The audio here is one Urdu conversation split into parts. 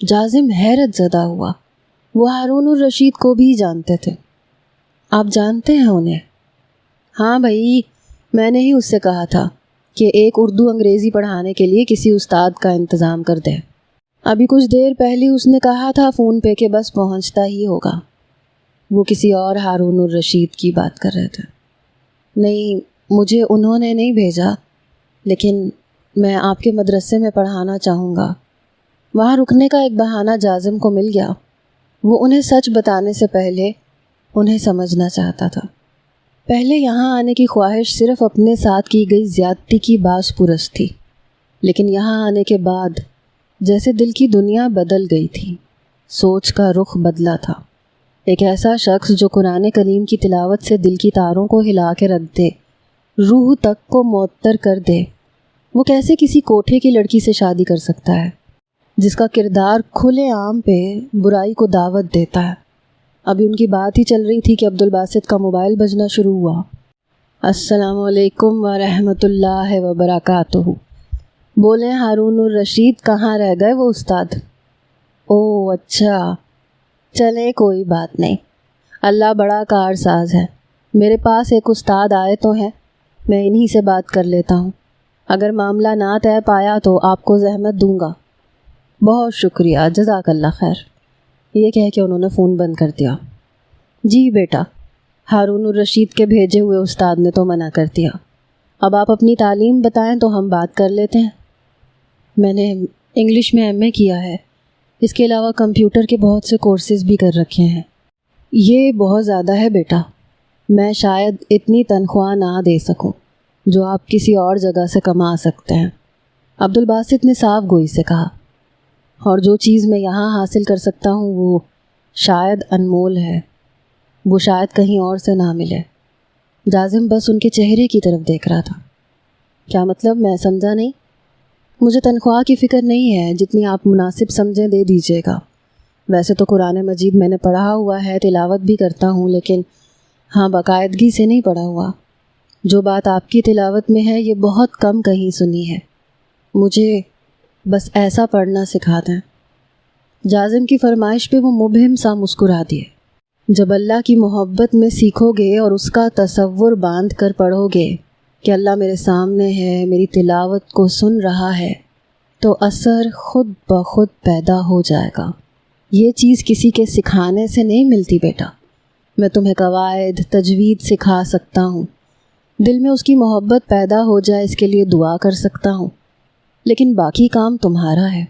جازم حیرت زدہ ہوا. وہ ہارون الرشید کو بھی جانتے تھے. آپ جانتے ہیں انہیں؟ ہاں بھائی، میں نے ہی اس سے کہا تھا کہ ایک اردو انگریزی پڑھانے کے لیے کسی استاد کا انتظام کر دیں. ابھی کچھ دیر پہلے اس نے کہا تھا فون پہ کہ بس پہنچتا ہی ہوگا. وہ کسی اور ہارون الرشید کی بات کر رہے تھے. نہیں، مجھے انہوں نے نہیں بھیجا، لیکن میں آپ کے مدرسے میں پڑھانا چاہوں گا. وہاں رکنے کا ایک بہانہ جازم کو مل گیا. وہ انہیں سچ بتانے سے پہلے انہیں سمجھنا چاہتا تھا. پہلے یہاں آنے کی خواہش صرف اپنے ساتھ کی گئی زیادتی کی باعث پرست تھی، لیکن یہاں آنے کے بعد جیسے دل کی دنیا بدل گئی تھی. سوچ کا رخ بدلا تھا. ایک ایسا شخص جو قرآن کریم کی تلاوت سے دل کی تاروں کو ہلا کے رکھ دے، روح تک کو معطر کر دے، وہ کیسے کسی کوٹھے کی لڑکی سے شادی کر سکتا ہے جس کا کردار کھلے عام پہ برائی کو دعوت دیتا ہے؟ ابھی ان کی بات ہی چل رہی تھی کہ عبدالباسط کا موبائل بجنا شروع ہوا. السلام علیکم ورحمۃ اللہ وبرکاتہ. بولیں ہارون الرشید، کہاں رہ گئے وہ استاد؟ او اچھا، چلیں کوئی بات نہیں، اللہ بڑا کارساز ہے. میرے پاس ایک استاد آئے تو ہیں، میں انہی سے بات کر لیتا ہوں. اگر معاملہ نہ طے پایا تو آپ کو زحمت دوں گا. بہت شکریہ، جزاک اللہ خیر. یہ کہہ کے انہوں نے فون بند کر دیا. جی بیٹا، ہارون الرشید کے بھیجے ہوئے استاد نے تو منع کر دیا. اب آپ اپنی تعلیم بتائیں تو ہم بات کر لیتے ہیں. میں نے انگلش میں ایم اے کیا ہے، اس کے علاوہ کمپیوٹر کے بہت سے کورسز بھی کر رکھے ہیں. یہ بہت زیادہ ہے بیٹا، میں شاید اتنی تنخواہ نہ دے سکوں جو آپ کسی اور جگہ سے کما سکتے ہیں. عبدالباسط نے صاف گوئی سے کہا. اور جو چیز میں یہاں حاصل کر سکتا ہوں وہ شاید انمول ہے، وہ شاید کہیں اور سے نہ ملے. جازم بس ان کے چہرے کی طرف دیکھ رہا تھا. کیا مطلب؟ میں سمجھا نہیں. مجھے تنخواہ کی فکر نہیں ہے، جتنی آپ مناسب سمجھیں دے دیجیے گا. ویسے تو قرآن مجید میں نے پڑھا ہوا ہے، تلاوت بھی کرتا ہوں، لیکن ہاں باقاعدگی سے نہیں پڑھا ہوا. جو بات آپ کی تلاوت میں ہے یہ بہت کم کہیں سنی ہے. مجھے بس ایسا پڑھنا سکھا دیں. جازم کی فرمائش پہ وہ مبہم سا مسکرا دیے. جب اللہ کی محبت میں سیکھو گے اور اس کا تصور باندھ کر پڑھو گے کہ اللہ میرے سامنے ہے، میری تلاوت کو سن رہا ہے، تو اثر خود بخود پیدا ہو جائے گا. یہ چیز کسی کے سکھانے سے نہیں ملتی بیٹا. میں تمہیں قواعد تجوید سکھا سکتا ہوں، دل میں اس کی محبت پیدا ہو جائے اس کے لیے دعا کر سکتا ہوں، لیکن باقی کام تمہارا ہے.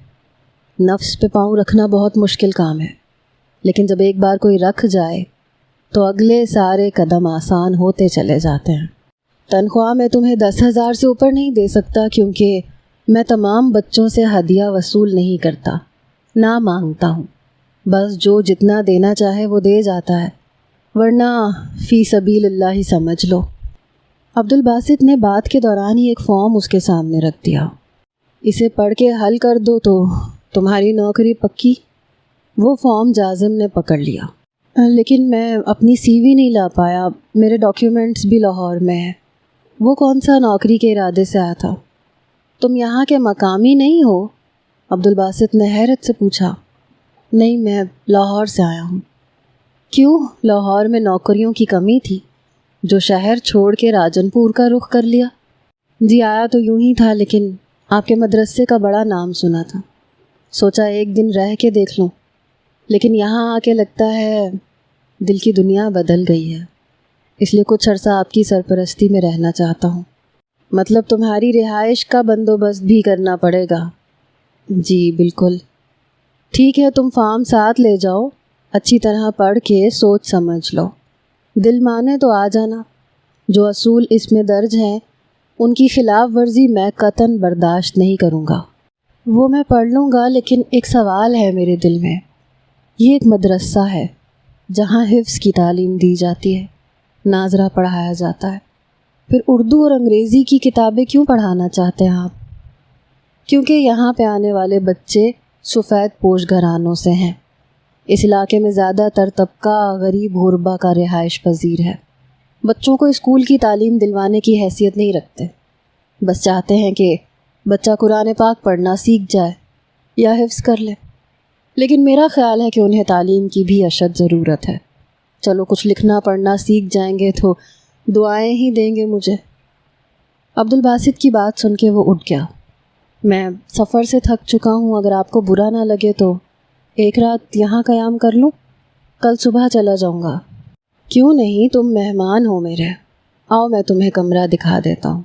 نفس پہ پاؤں رکھنا بہت مشکل کام ہے، لیکن جب ایک بار کوئی رکھ جائے تو اگلے سارے قدم آسان ہوتے چلے جاتے ہیں. تنخواہ میں تمہیں 10,000 سے اوپر نہیں دے سکتا، کیونکہ میں تمام بچوں سے ہدیہ وصول نہیں کرتا، نہ مانگتا ہوں. بس جو جتنا دینا چاہے وہ دے جاتا ہے، ورنہ فی سبیل اللہ ہی سمجھ لو. عبدالباسط نے بات کے دوران ہی ایک فارم اس کے سامنے رکھ دیا. اسے پڑھ کے حل کر دو تو تمہاری نوکری پکی. وہ فارم جازم نے پکڑ لیا. لیکن میں اپنی سی وی نہیں لا پایا، میرے ڈاکیومنٹس بھی لاہور میں ہیں. وہ کون سا نوکری کے ارادے سے آیا تھا؟ تم یہاں کے مقامی نہیں ہو؟ عبدالباسط نے حیرت سے پوچھا. نہیں، میں لاہور سے آیا ہوں. کیوں؟ لاہور میں نوکریوں کی کمی تھی جو شہر چھوڑ کے راجن پور کا رخ کر لیا؟ جی آیا تو یوں ہی تھا، لیکن آپ کے مدرسے کا بڑا نام سنا تھا، سوچا ایک دن رہ کے دیکھ لوں. لیکن یہاں آ کے لگتا ہے دل کی دنیا بدل گئی ہے، اس لیے کچھ عرصہ آپ کی سرپرستی میں رہنا چاہتا ہوں. مطلب تمہاری رہائش کا بندوبست بھی کرنا پڑے گا؟ جی بالکل. ٹھیک ہے، تم فارم ساتھ لے جاؤ، اچھی طرح پڑھ کے سوچ سمجھ لو، دل مانے تو آ جانا. جو اصول اس میں درج ہیں ان کی خلاف ورزی میں قطعاً برداشت نہیں کروں گا. وہ میں پڑھ لوں گا، لیکن ایک سوال ہے میرے دل میں. یہ ایک مدرسہ ہے جہاں حفظ کی تعلیم دی جاتی ہے، ناظرہ پڑھایا جاتا ہے، پھر اردو اور انگریزی کی کتابیں کیوں پڑھانا چاہتے ہیں آپ؟ کیونکہ یہاں پہ آنے والے بچے سفید پوش گھرانوں سے ہیں. اس علاقے میں زیادہ تر طبقہ غریب غربا کا رہائش پذیر ہے. بچوں کو اسکول کی تعلیم دلوانے کی حیثیت نہیں رکھتے، بس چاہتے ہیں کہ بچہ قرآن پاک پڑھنا سیکھ جائے یا حفظ کر لے. لیکن میرا خیال ہے کہ انہیں تعلیم کی بھی اشد ضرورت ہے۔ چلو کچھ لکھنا پڑھنا سیکھ جائیں گے تو دعائیں ہی دیں گے مجھے۔ عبدالباسط کی بات سن کے وہ اٹھ گیا۔ میں سفر سے تھک چکا ہوں، اگر آپ کو برا نہ لگے تو ایک رات یہاں قیام کر لوں، کل صبح چلا جاؤں گا۔ کیوں نہیں، تم مہمان ہو میرے، آؤ میں تمہیں کمرہ دکھا دیتا ہوں،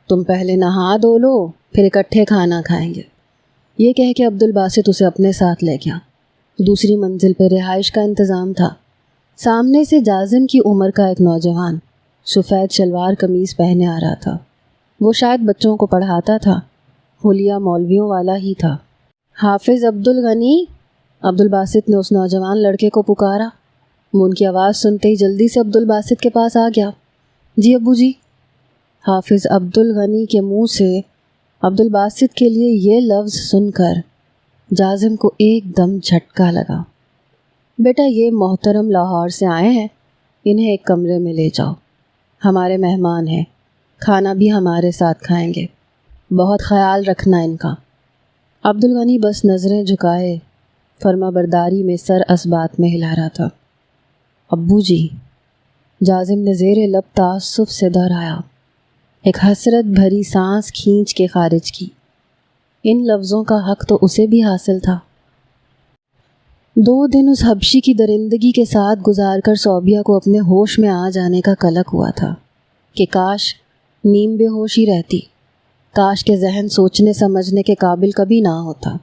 تم پہلے نہا دھو لو پھر اکٹھے کھانا کھائیں گے۔ یہ کہہ کے عبدالباسط اسے اپنے ساتھ لے گیا۔ دوسری منزل پہ رہائش کا انتظام تھا۔ سامنے سے جازم کی عمر کا ایک نوجوان سفید شلوار قمیض پہنے آ رہا تھا۔ وہ شاید بچوں کو پڑھاتا تھا، حلیہ مولویوں والا ہی تھا۔ حافظ عبدالغنی، عبدالباسط نے اس نوجوان لڑکے کو پکارا۔ وہ ان کی آواز سنتے ہی جلدی سے عبدالباسط کے پاس آ گیا۔ جی ابو جی۔ حافظ عبدالغنی کے منہ سے عبدالباسط کے لیے یہ لفظ سن کر جازم کو ایک دم جھٹکا لگا۔ بیٹا یہ محترم لاہور سے آئے ہیں، انہیں ایک کمرے میں لے جاؤ، ہمارے مہمان ہیں، کھانا بھی ہمارے ساتھ کھائیں گے، بہت خیال رکھنا ان کا۔ عبدالغنی بس نظریں جھکائے فرما برداری میں سر اسبات میں ہلا رہا تھا۔ ابو جی، جازم نے زیر لب تعصب سے دہرایا، ایک حسرت بھری سانس کھینچ کے خارج کی۔ ان لفظوں کا حق تو اسے بھی حاصل تھا۔ 2 دن اس حبشی کی درندگی کے ساتھ گزار کر صوبیہ کو اپنے ہوش میں آ جانے کا کلک ہوا تھا کہ کاش نیم بے ہوش ہی رہتی، کاش کے ذہن سوچنے سمجھنے کے قابل کبھی نہ ہوتا۔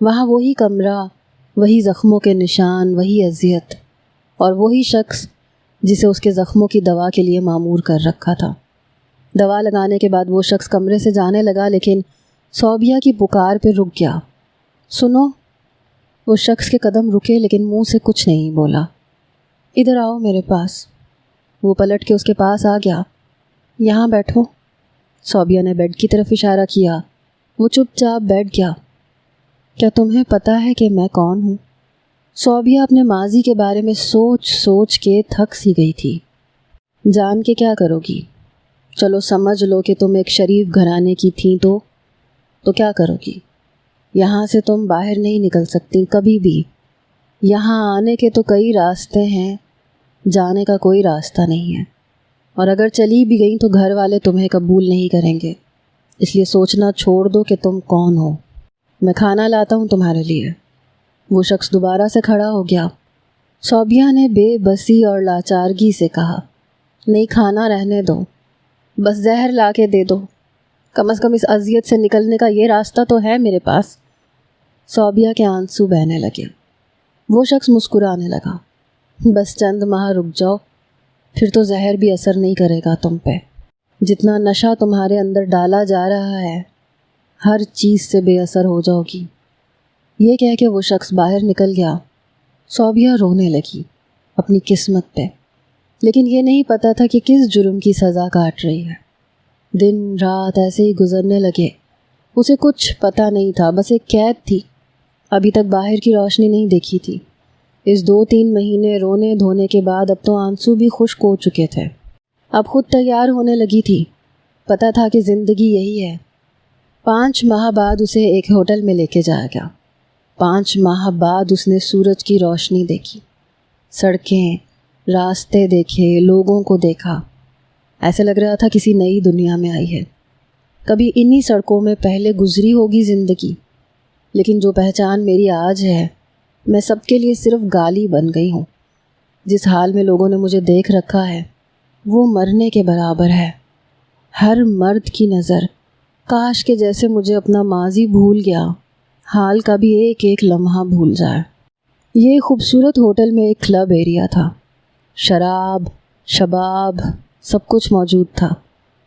وہاں وہی کمرہ، وہی زخموں کے نشان، وہی اذیت، اور وہی شخص جسے اس کے زخموں کی دوا کے لیے مامور کر رکھا تھا۔ دوا لگانے کے بعد وہ شخص کمرے سے جانے لگا، لیکن صوبیہ کی پکار پہ رک گیا۔ سنو، اس شخص کے قدم رکے لیکن منہ سے کچھ نہیں بولا۔ ادھر آؤ میرے پاس۔ وہ پلٹ کے اس کے پاس آ گیا۔ یہاں بیٹھو۔ صوبیہ نے بیڈ کی طرف اشارہ کیا۔ وہ چپ چاپ بیٹھ گیا۔ کیا تمہیں پتہ ہے کہ میں کون ہوں؟ صوبیہ اپنے ماضی کے بارے میں سوچ سوچ کے تھک سی گئی تھی۔ جان کے کیا کرو گی؟ چلو سمجھ لو کہ تم ایک شریف گھرانے کی تھیں تو کیا کرو گی؟ یہاں سے تم باہر نہیں نکل سکتی کبھی بھی۔ یہاں آنے کے تو کئی راستے ہیں، جانے کا کوئی راستہ نہیں ہے، اور اگر چلی بھی گئیں تو گھر والے تمہیں قبول نہیں کریں گے، اس لیے سوچنا چھوڑ دو کہ تم کون ہو۔ میں کھانا لاتا ہوں تمہارے لیے۔ وہ شخص دوبارہ سے کھڑا ہو گیا۔ صوبیہ نے بے بسی اور لاچارگی سے کہا، نہیں، کھانا رہنے دو، بس زہر لا کے دے دو، کم از کم اس اذیت سے نکلنے کا یہ راستہ تو ہے میرے پاس۔ صوبیہ کے آنسو بہنے لگے۔ وہ شخص مسکرانے لگا، بس چند ماہ رک جاؤ، پھر تو زہر بھی اثر نہیں کرے گا تم پہ۔ جتنا نشہ تمہارے اندر ڈالا جا رہا ہے، ہر چیز سے بے اثر ہو جاؤ گی۔ یہ کہہ کے وہ شخص باہر نکل گیا۔ صوبیہ رونے لگی اپنی قسمت پہ، لیکن یہ نہیں پتہ تھا کہ کس جرم کی سزا کاٹ رہی ہے۔ دن رات ایسے ہی گزرنے لگے۔ اسے کچھ پتہ نہیں تھا، بس ایک قید تھی، ابھی تک باہر کی روشنی نہیں دیکھی تھی۔ اس 2-3 مہینے رونے دھونے کے بعد اب تو آنسو بھی خشک ہو چکے تھے۔ اب خود تیار ہونے لگی تھی، پتہ تھا کہ زندگی یہی ہے۔ 5 ماہ بعد اسے ایک ہوٹل میں لے کے جایا گیا۔ 5 ماہ بعد اس نے سورج کی روشنی دیکھی، سڑکیں، راستے دیکھے، لوگوں کو دیکھا۔ ایسے لگ رہا تھا کسی نئی دنیا میں آئی ہے۔ کبھی انہی سڑکوں میں پہلے گزری ہوگی زندگی، لیکن جو پہچان میری آج ہے، میں سب کے لیے صرف گالی بن گئی ہوں۔ جس حال میں لوگوں نے مجھے دیکھ رکھا ہے، وہ مرنے کے برابر ہے۔ ہر مرد کی نظر کاش کے جیسے مجھے اپنا ماضی بھول گیا، حال کا بھی ایک ایک لمحہ بھول جائے۔ یہ خوبصورت ہوٹل میں ایک کلب ایریا تھا، شراب، شباب، سب کچھ موجود تھا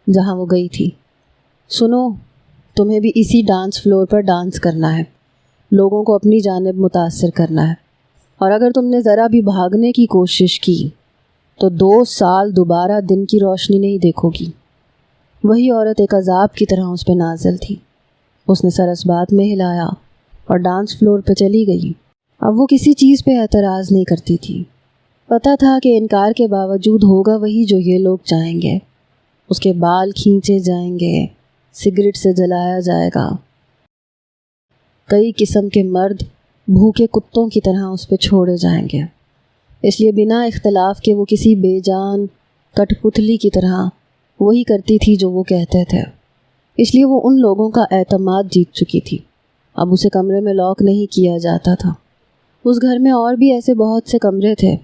جہاں وہ گئی تھی۔ سنو، تمہیں بھی اسی ڈانس فلور پر ڈانس کرنا ہے، لوگوں کو اپنی جانب متاثر کرنا ہے، اور اگر تم نے ذرا بھی بھاگنے کی کوشش کی تو 2 سال دوبارہ دن کی روشنی نہیں دیکھو گی۔ وہی عورت ایک عذاب کی طرح اس پہ نازل تھی۔ اس نے سر اسبات میں ہلایا اور ڈانس فلور پہ چلی گئی۔ اب وہ کسی چیز پہ اعتراض نہیں کرتی تھی۔ پتہ تھا کہ انکار کے باوجود ہوگا وہی جو یہ لوگ چاہیں گے۔ اس کے بال کھینچے جائیں گے، سگریٹ سے جلایا جائے گا۔ کئی قسم کے مرد بھوکے کتوں کی طرح اس پہ چھوڑے جائیں گے، اس لیے بنا اختلاف کے وہ کسی بے جان کٹ پتلی کی طرح وہی کرتی تھی جو وہ کہتے تھے۔ اس لیے وہ ان لوگوں کا اعتماد جیت چکی تھی۔ اب اسے کمرے میں لاک نہیں کیا جاتا تھا۔ اس گھر میں اور بھی ایسے بہت سے کمرے تھے،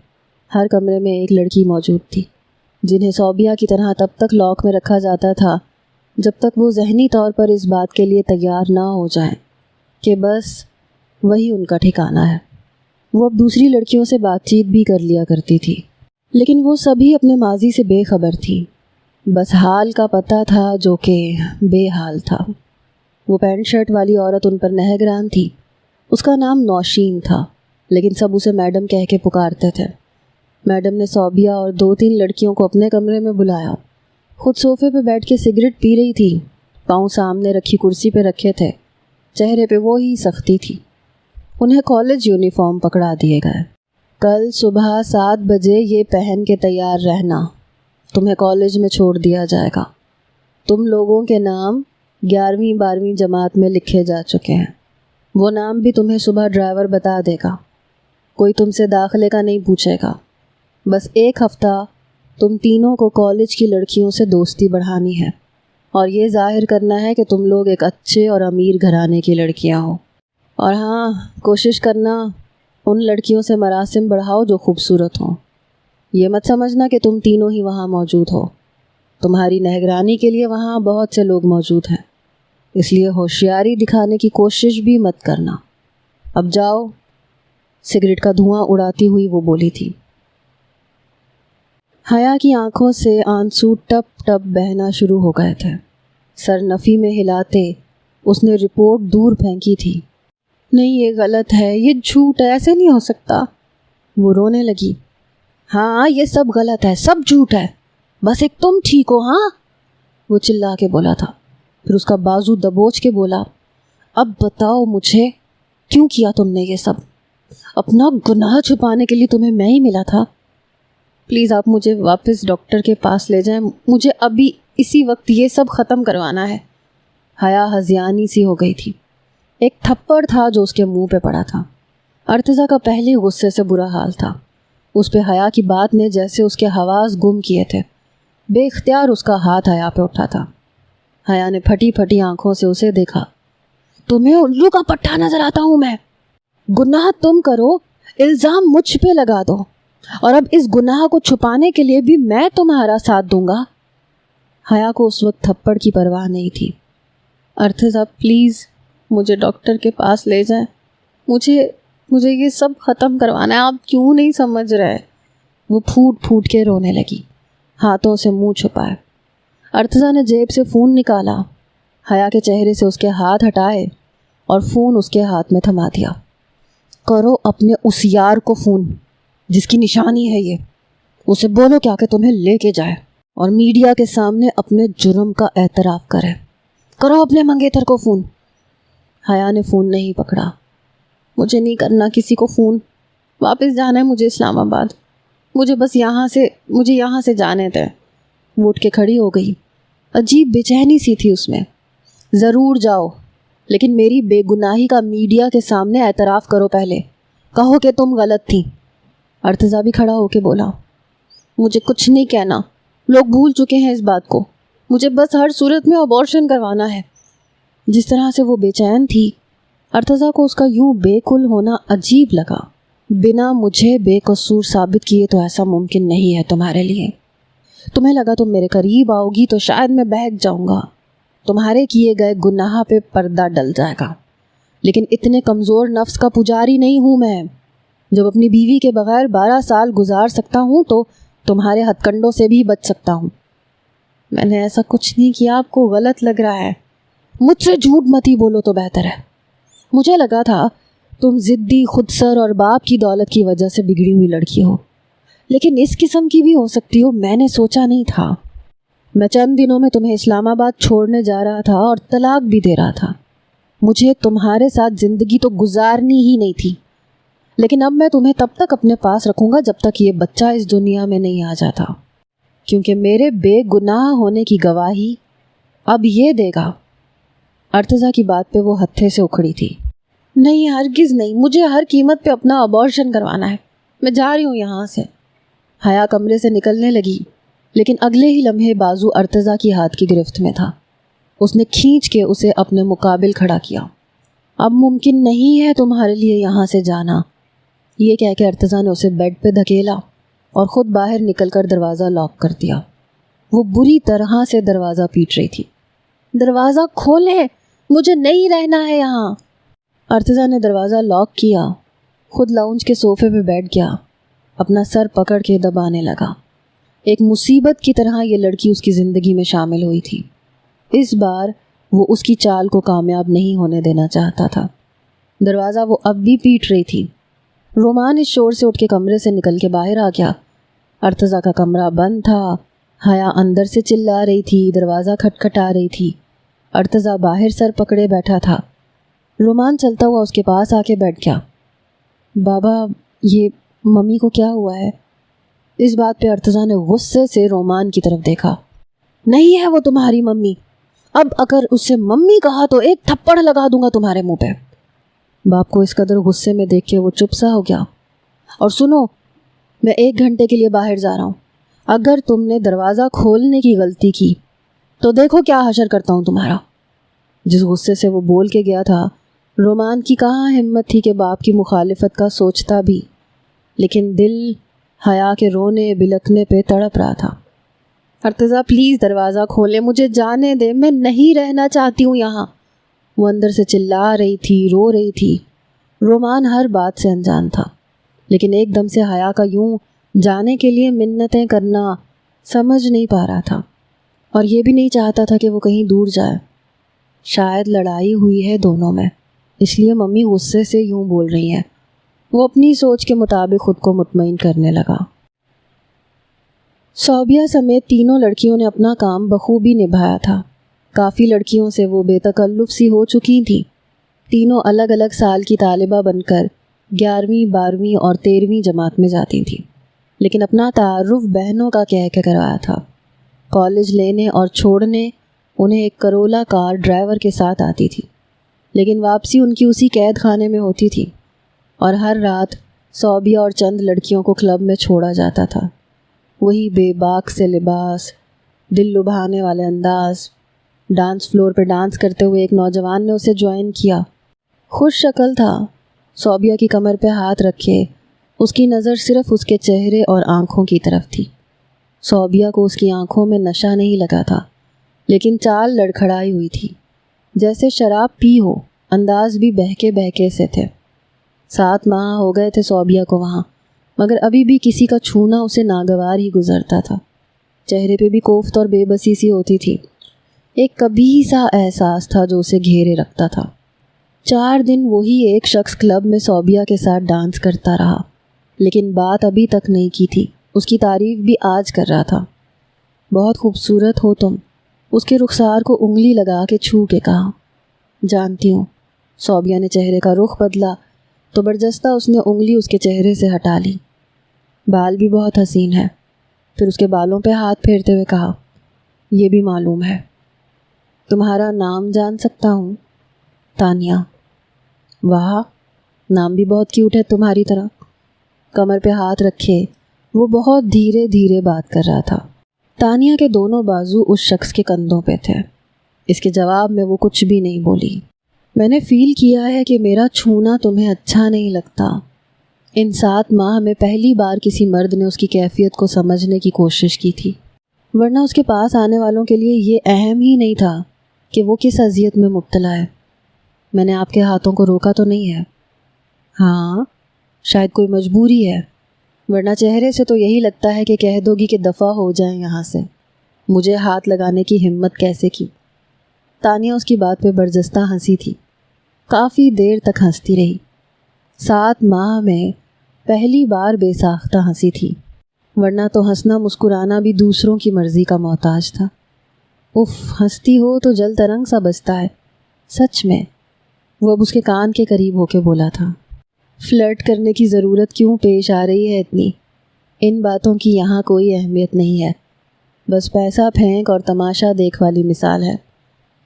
ہر کمرے میں ایک لڑکی موجود تھی جنہیں صوبیہ کی طرح تب تک لاک میں رکھا جاتا تھا جب تک وہ ذہنی طور پر اس بات کے لیے تیار نہ ہو جائیں کہ بس وہی ان کا ٹھکانہ ہے۔ وہ اب دوسری لڑکیوں سے بات چیت بھی کر لیا کرتی تھی، لیکن وہ سبھی اپنے ماضی سے بے خبر تھی۔ بس حال کا پتہ تھا جو کہ بے حال تھا۔ وہ پینٹ شرٹ والی عورت ان پر نگران تھی۔ اس کا نام نوشین تھا، لیکن سب اسے میڈم کہہ کے پکارتے تھے۔ میڈم نے صوبیہ اور 2-3 لڑکیوں کو اپنے کمرے میں بلایا۔ خود صوفے پہ بیٹھ کے سگریٹ پی رہی تھی، پاؤں سامنے رکھی کرسی پہ رکھے تھے، چہرے پہ وہی سختی تھی۔ انہیں کالج یونیفارم پکڑا دیے گئے۔ کل صبح 7 بجے یہ پہن کے تیار رہنا، تمہیں کالج میں چھوڑ دیا جائے گا۔ تم لوگوں کے نام 11ویں 12ویں جماعت میں لکھے جا چکے ہیں۔ وہ نام بھی تمہیں صبح ڈرائیور بتا دے گا۔ کوئی تم سے داخلے کا نہیں پوچھے گا۔ بس 1 ہفتہ تم تینوں کو کالج کی لڑکیوں سے دوستی بڑھانی ہے اور یہ ظاہر کرنا ہے کہ تم لوگ ایک اچھے اور امیر گھرانے کی لڑکیاں ہو۔ اور ہاں، کوشش کرنا ان لڑکیوں سے مراسم بڑھاؤ جو خوبصورت ہوں۔ یہ مت سمجھنا کہ تم تینوں ہی وہاں موجود ہو، تمہاری نگرانی کے لیے وہاں بہت سے لوگ موجود ہیں، اس لیے ہوشیاری دکھانے کی کوشش بھی مت کرنا۔ اب جاؤ۔ سگریٹ کا دھواں اڑاتی ہوئی وہ بولی تھی۔ حیا کی آنکھوں سے آنسو ٹپ ٹپ بہنا شروع ہو گئے تھے۔ سر نفی میں ہلاتے اس نے رپورٹ دور پھینکی تھی۔ نہیں، یہ غلط ہے، یہ جھوٹ ہے، ایسے نہیں ہو سکتا۔ وہ رونے لگی۔ ہاں، یہ سب غلط ہے، سب جھوٹ ہے، بس ایک تم ٹھیک ہو۔ ہاں، وہ چلا کے بولا تھا۔ پھر اس کا بازو دبوچ کے بولا، اب بتاؤ مجھے کیوں کیا تم نے یہ سب؟ اپنا گناہ چھپانے کے لیے تمہیں میں ہی ملا تھا۔ پلیز آپ مجھے واپس ڈاکٹر کے پاس لے جائیں، مجھے ابھی اسی وقت یہ سب ختم کروانا ہے۔ حیا ہذیانی سی ہو گئی تھی۔ ایک تھپڑ تھا جو اس کے منہ پہ پڑا تھا۔ ارتضیٰ کا پہلے غصے سے برا حال تھا۔ اس پہ حیا کی بات نے جیسے اس کے حواس گم کیے تھے۔ بے اختیار اس کا ہاتھ حیا پہ اٹھا تھا۔ حیا نے پھٹی پھٹی آنکھوں سے اسے دیکھا۔ تمہیں الو کا پٹھا نظر آتا ہوں میں؟ گناہ تم کرو، الزام مجھ پہ لگا دو، اور اب اس گناہ کو چھپانے کے لیے بھی میں تمہارا ساتھ دوں گا۔ حیا کو اس وقت تھپڑ کی پرواہ نہیں تھی۔ ارتضیٰ پلیز مجھے ڈاکٹر کے پاس لے جائیں، مجھے یہ سب ختم کروانا ہے، آپ کیوں نہیں سمجھ رہے؟ وہ پھوٹ پھوٹ کے رونے لگی، ہاتھوں سے منہ چھپائے۔ ارتضیٰ نے جیب سے فون نکالا، حیا کے چہرے سے اس کے ہاتھ ہٹائے اور فون اس کے ہاتھ میں تھما دیا۔ کرو اپنے اس یار کو فون جس کی نشانی ہے یہ، اسے بولو کیا کہ تمہیں لے کے جائے اور میڈیا کے سامنے اپنے جرم کا اعتراف کرے۔ کرو اپنے منگیتر کو فون۔ حیا نے فون نہیں پکڑا۔ مجھے نہیں کرنا کسی کو فون، واپس جانا ہے مجھے اسلام آباد، مجھے بس یہاں سے جانے دیں۔ وہ اٹھ کے کھڑی ہو گئی۔ عجیب بے چینی سی تھی اس میں۔ ضرور جاؤ، لیکن میری بے گناہی کا میڈیا کے سامنے اعتراف کرو پہلے، کہو کہ تم غلط تھی۔ ارتضیٰ بھی کھڑا ہو کے بولا، مجھے کچھ نہیں کہنا، لوگ بھول چکے ہیں اس بات کو، مجھے بس ہر صورت میں ابارشن کروانا ہے۔ جس طرح سے وہ بے چین تھی، ارتضیٰ کو اس کا یوں بے کل ہونا عجیب لگا۔ بنا مجھے بے قصور ثابت کیے تو ایسا ممکن نہیں ہے تمہارے لیے۔ تمہیں لگا تم میرے قریب آؤ گی تو شاید میں بہک جاؤں گا، تمہارے کیے گئے گناہ پہ پردہ ڈل جائے گا، لیکن اتنے کمزور نفس کا پجاری نہیں ہوں میں۔ جب اپنی بیوی کے بغیر 12 سال گزار سکتا ہوں تو تمہارے ہتھ کنڈوں سے بھی بچ سکتا ہوں۔ میں نے ایسا کچھ نہیں کیا، آپ کو غلط لگ رہا ہے۔ مجھ سے جھوٹ مت ہی بولو تو بہتر ہے۔ مجھے لگا تھا تم ضدی، خودسر اور باپ کی دولت کی وجہ سے بگڑی ہوئی لڑکی ہو، لیکن اس قسم کی بھی ہو سکتی ہو، میں نے سوچا نہیں تھا۔ میں چند دنوں میں تمہیں اسلام آباد چھوڑنے جا رہا تھا اور طلاق بھی دے رہا تھا۔ مجھے تمہارے ساتھ زندگی تو گزارنی ہی نہیں تھی، لیکن اب میں تمہیں تب تک اپنے پاس رکھوں گا جب تک یہ بچہ اس دنیا میں نہیں آ جاتا، کیونکہ میرے بے گناہ ہونے کی گواہی اب یہ دے گا۔ ارتضیٰ کی بات پہ وہ ہتھے سے اکھڑی تھی۔ نہیں ہرگز نہیں, مجھے ہر قیمت پہ اپنا ابارشن کروانا ہے. میں جا رہی ہوں یہاں سے. حیا کمرے سے نکلنے لگی لیکن اگلے ہی لمحے بازو ارتضیٰ کی ہاتھ کی گرفت میں تھا. اس نے کھینچ کے اسے اپنے مقابل کھڑا کیا. اب ممکن نہیں ہے تمہارے لیے یہاں سے جانا. یہ کہہ کے ارتضیٰ نے اسے بیڈ پہ دھکیلا اور خود باہر نکل کر دروازہ لاک کر دیا. وہ بری طرح سے دروازہ پیٹ رہی تھی. دروازہ کھولیں, مجھے نہیں رہنا ہے یہاں. ارتضیٰ نے دروازہ لاک کیا, خود لاؤنج کے صوفے پہ بیٹھ گیا, اپنا سر پکڑ کے دبانے لگا. ایک مصیبت کی طرح یہ لڑکی اس کی زندگی میں شامل ہوئی تھی. اس بار وہ اس کی چال کو کامیاب نہیں ہونے دینا چاہتا تھا. دروازہ وہ اب بھی پیٹ رہی تھی. رومان اس شور سے اٹھ کے کمرے سے نکل کے باہر آ گیا. ارتضیٰ کا کمرہ بند تھا. حیا اندر سے چلا رہی تھی, دروازہ کھٹکھٹا رہی تھی. ارتضیٰ باہر سر پکڑے بیٹھا تھا. رومان چلتا ہوا اس کے پاس آ کے بیٹھ گیا. بابا, یہ ممی کو کیا ہوا ہے؟ اس بات پہ ارتضیٰ نے غصے سے رومان کی طرف دیکھا. نہیں ہے وہ تمہاری ممی. اب اگر اس سے ممی کہا تو ایک تھپڑ لگا دوں گا تمہارے منہ پہ. باپ کو اس قدر غصے میں دیکھ کے وہ چپ سا ہو گیا. اور سنو, میں 1 گھنٹے کے لیے باہر جا رہا ہوں. اگر تم نے دروازہ کھولنے کی غلطی کی تو دیکھو کیا حشر کرتا ہوں تمہارا. جس غصے سے وہ بول کے گیا تھا, رومان کی کہاں ہمت تھی کہ باپ کی مخالفت کا سوچتا بھی, لیکن دل حیا کے رونے بلکنے پہ تڑپ رہا تھا. ارتضیٰ پلیز دروازہ کھولیں, مجھے جانے دے, میں نہیں رہنا چاہتی ہوں یہاں. وہ اندر سے چلا رہی تھی, رو رہی تھی. رومان ہر بات سے انجان تھا, لیکن ایک دم سے حیا کا یوں جانے کے لیے منتیں کرنا سمجھ نہیں پا رہا تھا, اور یہ بھی نہیں چاہتا تھا کہ وہ کہیں دور جائے. شاید لڑائی ہوئی ہے دونوں میں, اس لیے ممی غصے سے یوں بول رہی ہیں. وہ اپنی سوچ کے مطابق خود کو مطمئن کرنے لگا. صوبیہ سمیت تینوں لڑکیوں نے اپنا کام بخوبی نبھایا تھا. کافی لڑکیوں سے وہ بے تکلف سی ہو چکی تھیں. تینوں الگ الگ سال کی طالبہ بن کر 11ویں 12ویں اور 13ویں جماعت میں جاتی تھیں, لیکن اپنا تعارف بہنوں کا کہہ کے کروایا تھا. کالج لینے اور چھوڑنے انہیں ایک کرولا کار ڈرائیور کے ساتھ آتی تھی, لیکن واپسی ان کی اسی قید خانے میں ہوتی تھی. اور ہر رات صوبیہ اور چند لڑکیوں کو کلب میں چھوڑا جاتا تھا. وہی بے باک سے لباس, دل لبھانے والے انداز. ڈانس فلور پہ ڈانس کرتے ہوئے ایک نوجوان نے اسے جوائن کیا. خوش شکل تھا, صوبیہ کی کمر پہ ہاتھ رکھے اس کی نظر صرف اس کے چہرے اور آنکھوں کی طرف تھی. صوبیہ کو اس کی آنکھوں میں نشہ نہیں لگا تھا, لیکن چال لڑکھڑائی ہوئی تھی, جیسے شراب پی ہو. انداز بھی بہکے بہکے سے تھے. 7 ماہ ہو گئے تھے صوبیہ کو وہاں, مگر ابھی بھی کسی کا چھونا اسے ناگوار ہی گزرتا تھا. چہرے پہ بھی کوفت اور بے بسی سی ہوتی تھی. ایک کبھی سا احساس تھا جو اسے گھیرے رکھتا تھا. 4 دن وہی ایک شخص کلب میں صوبیہ کے ساتھ ڈانس کرتا رہا, لیکن بات ابھی تک نہیں کی تھی. اس کی تعریف بھی آج کر رہا تھا. بہت خوبصورت ہو تم, اس کے رخسار کو انگلی لگا کے چھو کے کہا. جانتی ہوں. صوبیہ نے چہرے کا رخ بدلا تو برجستہ اس نے انگلی اس کے چہرے سے ہٹا لی. بال بھی بہت حسین ہے. پھر اس کے بالوں پہ ہاتھ پھیرتے ہوئے کہا, یہ بھی معلوم ہے. تمہارا نام جان سکتا ہوں؟ تانیہ. واہ, نام بھی بہت کیوٹ ہے تمہاری طرح. کمر پہ ہاتھ رکھے وہ بہت دھیرے دھیرے بات کر رہا تھا. تانیہ کے دونوں بازو اس شخص کے کندھوں پہ تھے. اس کے جواب میں وہ کچھ بھی نہیں بولی. میں نے فیل کیا ہے کہ میرا چھونا تمہیں اچھا نہیں لگتا. ان 7 ماہ میں پہلی بار کسی مرد نے اس کی کیفیت کو سمجھنے کی کوشش کی تھی, ورنہ اس کے پاس آنے والوں کے لیے یہ اہم ہی نہیں تھا کہ وہ کس اذیت میں مبتلا ہے. میں نے آپ کے ہاتھوں کو روکا تو نہیں ہے؟ ہاں, شاید کوئی مجبوری ہے, ورنہ چہرے سے تو یہی لگتا ہے کہ کہہ دو گی کہ دفع ہو جائیں یہاں سے. مجھے ہاتھ لگانے کی ہمت کیسے کی؟ تانیہ اس کی بات پہ برجستہ ہنسی تھی. کافی دیر تک ہنستی رہی. 7 ماہ میں پہلی بار بے ساختہ ہنسی تھی, ورنہ تو ہنسنا مسکرانا بھی دوسروں کی مرضی کا محتاج تھا. اف, ہنستی ہو تو جل ترنگ سا بجتا ہے. سچ میں. وہ اب اس کے کان کے قریب ہو کے بولا تھا. فلرٹ کرنے کی ضرورت کیوں پیش آ رہی ہے اتنی؟ ان باتوں کی یہاں کوئی اہمیت نہیں ہے, بس پیسہ پھینک اور تماشا دیکھ والی مثال ہے.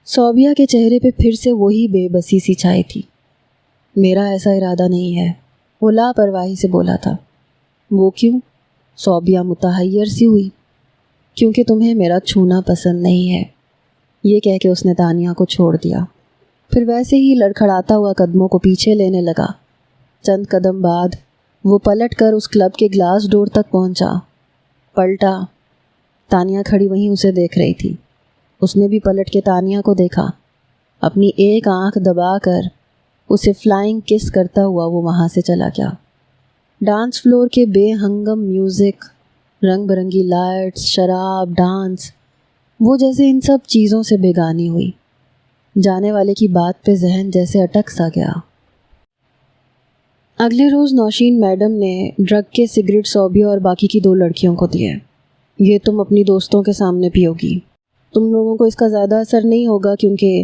صوبیہ کے چہرے پہ پھر سے وہی بے بسی سی چھائی تھی. میرا ایسا ارادہ نہیں ہے، وہ لاپرواہی سے بولا تھا۔ وہ کیوں؟ صوبیہ متحیر سی ہوئی۔ کیونکہ تمہیں میرا چھونا پسند نہیں ہے، یہ کہہ کے اس نے تانیہ کو چھوڑ دیا، پھر ویسے ہی لڑکھڑاتا ہوا قدموں کو پیچھے لینے لگا۔ چند قدم بعد وہ پلٹ کر اس کلب کے گلاس ڈور تک پہنچا۔ پلٹا، تانیہ کھڑی وہیں اسے دیکھ رہی تھی۔ اس نے بھی پلٹ کے تانیہ کو دیکھا۔ اپنی ایک آنکھ دبا کر اسے فلائنگ کس کرتا ہوا وہ وہاں سے چلا گیا۔ ڈانس فلور کے بے ہنگم میوزک، رنگ برنگی لائٹس، شراب، ڈانس، وہ جیسے ان سب چیزوں سے بیگانی ہوئی۔ جانے والے کی بات پہ ذہن جیسے اٹک سا گیا۔ اگلے روز نوشین میڈم نے ڈرگ کے سگریٹ صوبیہ اور باقی کی 2 لڑکیوں کو دیے۔ یہ تم اپنی دوستوں کے سامنے پیو گی، تم لوگوں کو اس کا زیادہ اثر نہیں ہوگا کیونکہ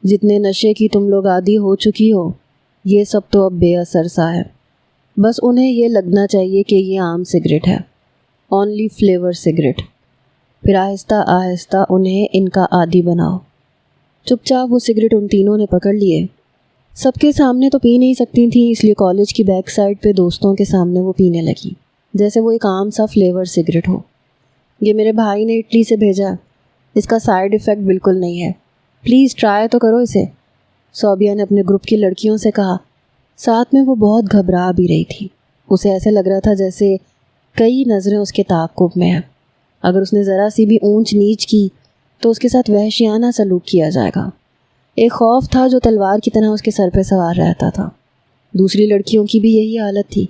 جتنے نشے کی تم لوگ عادی ہو چکی ہو، یہ سب تو اب بے اثر سا ہے۔ بس انہیں یہ لگنا چاہیے کہ یہ عام سگریٹ ہے، اونلی فلیور سگریٹ۔ پھر آہستہ آہستہ انہیں ان کا عادی بناؤ۔ چپ چاپ وہ سگریٹ ان تینوں نے پکڑ لیے۔ سب کے سامنے تو پی نہیں سکتی تھیں، اس لیے کالج کی بیک سائڈ پہ دوستوں کے سامنے وہ پینے لگی، جیسے وہ ایک عام سا فلیور سگریٹ ہو۔ یہ میرے بھائی نے اٹلی سے بھیجا، اس کا سائیڈ ایفیکٹ بالکل نہیں ہے، پلیز ٹرائی تو کرو اسے، صوبیہ نے اپنے گروپ کی لڑکیوں سے کہا۔ ساتھ میں وہ بہت گھبرا بھی رہی تھی۔ اسے ایسے لگ رہا تھا جیسے کئی نظریں اس کے تعاقب میں ہیں۔ اگر اس نے ذرا سی بھی اونچ نیچ کی تو اس کے ساتھ وحشیانہ سلوک کیا جائے گا۔ ایک خوف تھا جو تلوار کی طرح اس کے سر پہ سوار رہتا تھا۔ دوسری لڑکیوں کی بھی یہی حالت تھی۔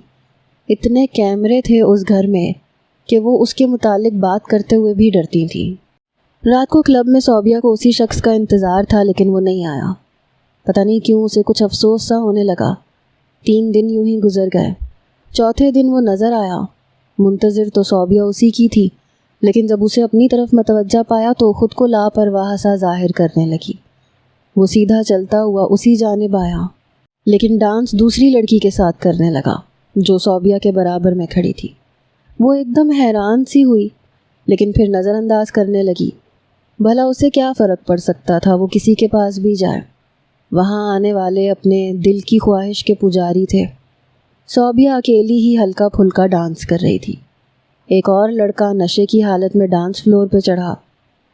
اتنے کیمرے تھے اس گھر میں کہ وہ اس کے متعلق بات کرتے ہوئے بھی ڈرتی تھیں۔ رات کو کلب میں صوبیہ کو اسی شخص کا انتظار تھا لیکن وہ نہیں آیا۔ پتہ نہیں کیوں اسے کچھ افسوس سا ہونے لگا۔ 3 دن یوں ہی گزر گئے۔ چوتھے دن وہ نظر آیا۔ منتظر تو صوبیہ اسی کی تھی، لیکن جب اسے اپنی طرف متوجہ پایا تو خود کو لاپرواہ سا ظاہر کرنے لگی۔ وہ سیدھا چلتا ہوا اسی جانب آیا، لیکن ڈانس دوسری لڑکی کے ساتھ کرنے لگا جو صوبیہ کے برابر میں کھڑی تھی۔ وہ ایک دم حیران سی ہوئی، لیکن پھر نظر انداز کرنے لگی۔ بھلا اسے کیا فرق پڑ سکتا تھا، وہ کسی کے پاس بھی جائے۔ وہاں آنے والے اپنے دل کی خواہش کے پجاری تھے۔ صوبیہ اکیلی ہی ہلکا پھلکا ڈانس کر رہی تھی۔ ایک اور لڑکا نشے کی حالت میں ڈانس فلور پہ چڑھا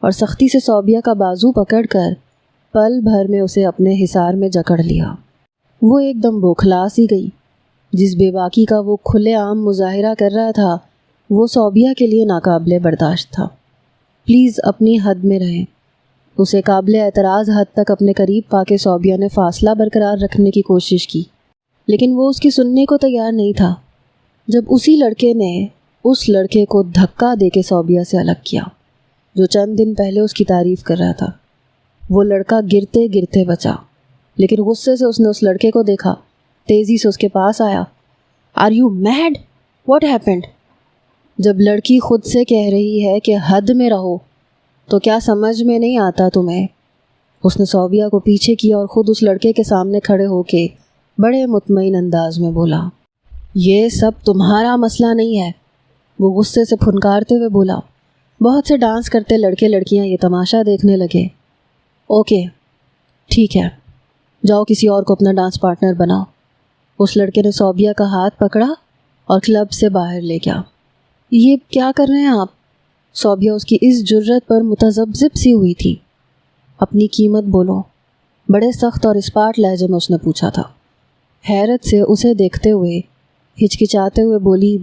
اور سختی سے صوبیہ کا بازو پکڑ کر پل بھر میں اسے اپنے حصار میں جکڑ لیا۔ وہ ایک دم بوکھلا سی گئی۔ جس بے باکی کا وہ کھلے عام مظاہرہ کر رہا تھا وہ صوبیہ کے لیے ناقابل برداشت تھا۔ پلیز اپنی حد میں رہیں۔ اسے قابل اعتراض حد تک اپنے قریب پا کے صوبیہ نے فاصلہ برقرار رکھنے کی کوشش کی، لیکن وہ اس کی سننے کو تیار نہیں تھا۔ جب اسی لڑکے نے اس لڑکے کو دھکا دے کے صوبیہ سے الگ کیا جو چند دن پہلے اس کی تعریف کر رہا تھا، وہ لڑکا گرتے گرتے بچا، لیکن غصے سے اس نے اس لڑکے کو دیکھا، تیزی سے اس کے پاس آیا۔ Are you mad? What happened? جب لڑکی خود سے کہہ رہی ہے کہ حد میں رہو تو کیا سمجھ میں نہیں آتا تمہیں؟ اس نے صوبیہ کو پیچھے کیا اور خود اس لڑکے کے سامنے کھڑے ہو کے بڑے مطمئن انداز میں بولا، یہ سب تمہارا مسئلہ نہیں ہے۔ وہ غصے سے پھنکارتے ہوئے بولا۔ بہت سے ڈانس کرتے لڑکے لڑکیاں یہ تماشا دیکھنے لگے۔ اوکے ٹھیک ہے، جاؤ کسی اور کو اپنا ڈانس پارٹنر بناؤ۔ اس لڑکے نے صوبیہ کا ہاتھ پکڑا اور کلب سے باہر لے گیا۔ یہ کیا کر رہے ہیں آپ؟ صوبیہ اس کی اس جرت پر متذبذب سی ہوئی تھی۔ اپنی قیمت بولو، بڑے سخت اور اسپاٹ لہجے میں اس نے پوچھا تھا۔ حیرت سے اسے دیکھتے ہوئے ہچکچاتے ہوئے بولی،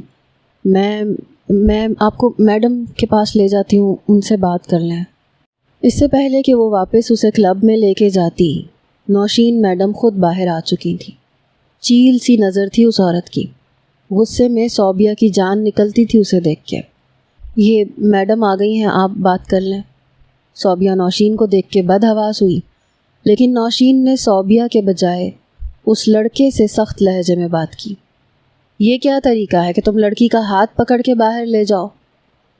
میں آپ کو میڈم کے پاس لے جاتی ہوں، ان سے بات کر لیں۔ اس سے پہلے کہ وہ واپس اسے کلب میں لے کے جاتی، نوشین میڈم خود باہر آ چکی تھی۔ چیل سی نظر تھی اس عورت کی۔ غصے میں صوبیہ کی جان نکلتی تھی اسے دیکھ کے۔ یہ میڈم آ گئی ہیں، آپ بات کر لیں۔ صوبیہ نوشین کو دیکھ کے بدحواس ہوئی، لیکن نوشین نے صوبیہ کے بجائے اس لڑکے سے سخت لہجے میں بات کی۔ یہ کیا طریقہ ہے کہ تم لڑکی کا ہاتھ پکڑ کے باہر لے جاؤ؟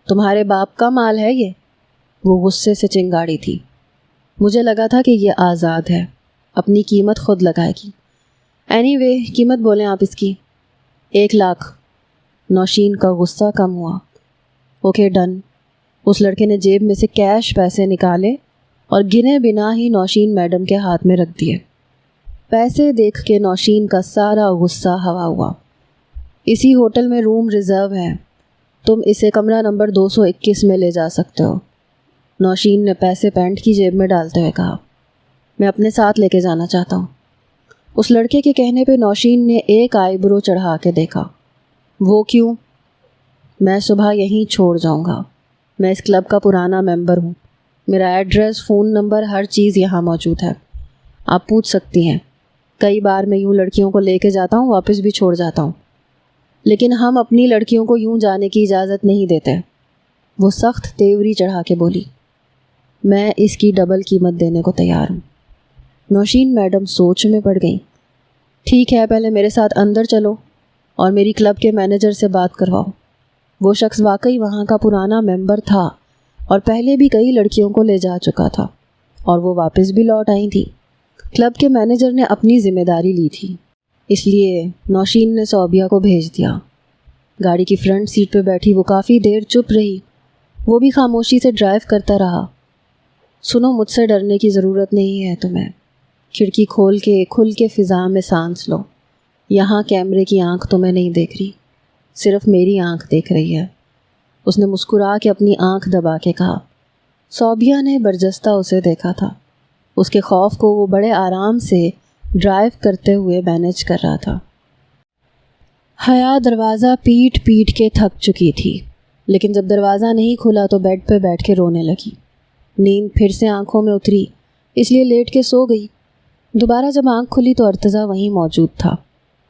تمہارے باپ کا مال ہے یہ؟ وہ غصے سے چنگاڑی تھی۔ مجھے لگا تھا کہ یہ آزاد ہے، اپنی قیمت خود لگائے گی۔ اینی وے قیمت بولیں آپ اس کی۔ 1 لاکھ۔ نوشین کا غصہ کم ہوا۔ Okay done. اس لڑکے نے جیب میں سے کیش پیسے نکالے اور گنے بنا ہی نوشین میڈم کے ہاتھ میں رکھ دیے۔ پیسے دیکھ کے نوشین کا سارا غصہ ہوا ہوا۔ اسی ہوٹل میں روم ریزرو ہے، تم اسے کمرہ نمبر 221 میں لے جا سکتے ہو۔ نوشین نے پیسے پینٹ کی جیب میں ڈالتے ہوئے کہا، میں اپنے ساتھ لے کے جانا چاہتا ہوں۔ اس لڑکے کے کہنے پہ نوشین نے ایک آئی برو چڑھا کے دیکھا۔ وہ کیوں؟ میں صبح یہیں چھوڑ جاؤں گا، میں اس کلب کا پرانا ممبر ہوں، میرا ایڈریس، فون نمبر، ہر چیز یہاں موجود ہے، آپ پوچھ سکتی ہیں۔ کئی بار میں یوں لڑکیوں کو لے کے جاتا ہوں، واپس بھی چھوڑ جاتا ہوں، لیکن ہم اپنی لڑکیوں کو یوں جانے کی اجازت نہیں دیتے۔ وہ سخت تیوری چڑھا کے بولی، میں اس کی ڈبل قیمت دینے کو تیار ہوں۔ نوشین میڈم سوچ میں پڑ گئیں۔ ٹھیک ہے، پہلے میرے ساتھ اندر چلو اور میری کلب کے مینیجر سے بات کرواؤ۔ وہ شخص واقعی وہاں کا پرانا ممبر تھا اور پہلے بھی کئی لڑکیوں کو لے جا چکا تھا اور وہ واپس بھی لوٹ آئی تھی۔ کلب کے مینیجر نے اپنی ذمہ داری لی تھی، اس لیے نوشین نے صوبیہ کو بھیج دیا۔ گاڑی کی فرنٹ سیٹ پہ بیٹھی وہ کافی دیر چپ رہی، وہ بھی خاموشی سے ڈرائیو کرتا رہا۔ سنو، مجھ سے ڈرنے کی ضرورت نہیں ہے تمہیں، کھڑکی کھول کے کھل کے فضا میں سانس لو، یہاں کیمرے کی آنکھ تمہیں نہیں دیکھ رہی، صرف میری آنکھ دیکھ رہی ہے۔ اس نے مسکرا کے اپنی آنکھ دبا کے کہا۔ صوبیہ نے برجستہ اسے دیکھا تھا، اس کے خوف کو وہ بڑے آرام سے ڈرائیو کرتے ہوئے مینیج کر رہا تھا۔ حیا دروازہ پیٹ پیٹ کے تھک چکی تھی، لیکن جب دروازہ نہیں کھلا تو بیڈ پہ بیٹھ کے رونے لگی۔ نیند پھر سے آنکھوں میں اتری، اس لیے لیٹ کے سو گئی۔ دوبارہ جب آنکھ کھلی تو ارتضیٰ وہیں موجود تھا،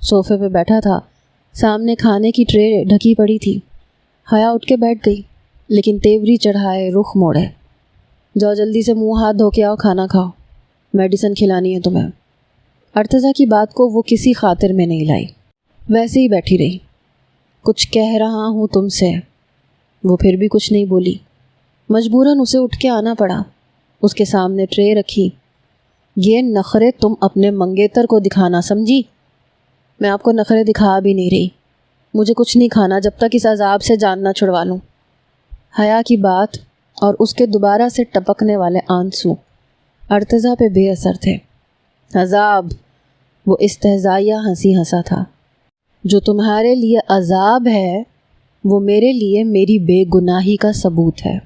صوفے پہ بیٹھا تھا، سامنے کھانے کی ٹرے ڈھکی پڑی تھی۔ حیا اٹھ کے بیٹھ گئی، لیکن تیوری چڑھائے رخ موڑے۔ جاؤ جلدی سے منہ ہاتھ دھو کے آؤ، کھانا کھاؤ، میڈیسن کھلانی ہے تمہیں۔ ارتضیٰ کی بات کو وہ کسی خاطر میں نہیں لائی، ویسے ہی بیٹھی رہی۔ کچھ کہہ رہا ہوں تم سے، وہ پھر بھی کچھ نہیں بولی۔ مجبوراً اسے اٹھ کے آنا پڑا، اس کے سامنے ٹرے رکھی۔ یہ نخرے تم اپنے منگیتر کو دکھانا سمجھی؟ میں آپ کو نخرے دکھا بھی نہیں رہی، مجھے کچھ نہیں کھانا جب تک اس عذاب سے جان نہ چھڑوا لوں۔ حیا کی بات اور اس کے دوبارہ سے ٹپکنے والے آنسو ارتضیٰ پہ بے اثر تھے۔ عذاب، وہ استہزائیہ ہنسی ہنسا تھا۔ جو تمہارے لیے عذاب ہے وہ میرے لیے میری بے گناہی کا ثبوت ہے۔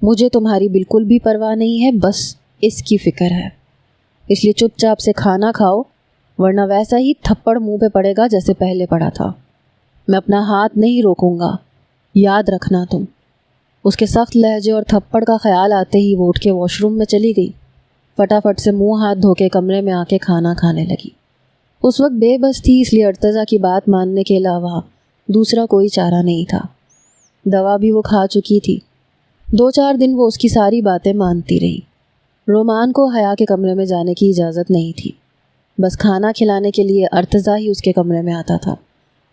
مجھے تمہاری بالکل بھی پرواہ نہیں ہے، بس اس کی فکر ہے، اس لیے چپ چاپ سے کھانا کھاؤ، ورنہ ویسا ہی تھپڑ منہ پہ پڑے گا جیسے پہلے پڑا تھا۔ میں اپنا ہاتھ نہیں روکوں گا، یاد رکھنا تم۔ اس کے سخت لہجے اور تھپڑ کا خیال آتے ہی وہ اٹھ کے واش روم میں چلی گئی، فٹافٹ سے منہ ہاتھ دھو کے کمرے میں آ کے کھانا کھانے لگی۔ اس وقت بے بس تھی، اس لیے ارتضیٰ کی بات ماننے کے علاوہ دوسرا کوئی چارہ نہیں تھا۔ دوا بھی وہ کھا چکی تھی۔ 2-4 دن وہ اس کی ساری باتیں مانتی رہی۔ رومان کو حیا کے کمرے میں جانے کی اجازت نہیں تھی، بس کھانا کھلانے کے لیے ارتضیٰ ہی اس کے کمرے میں آتا تھا،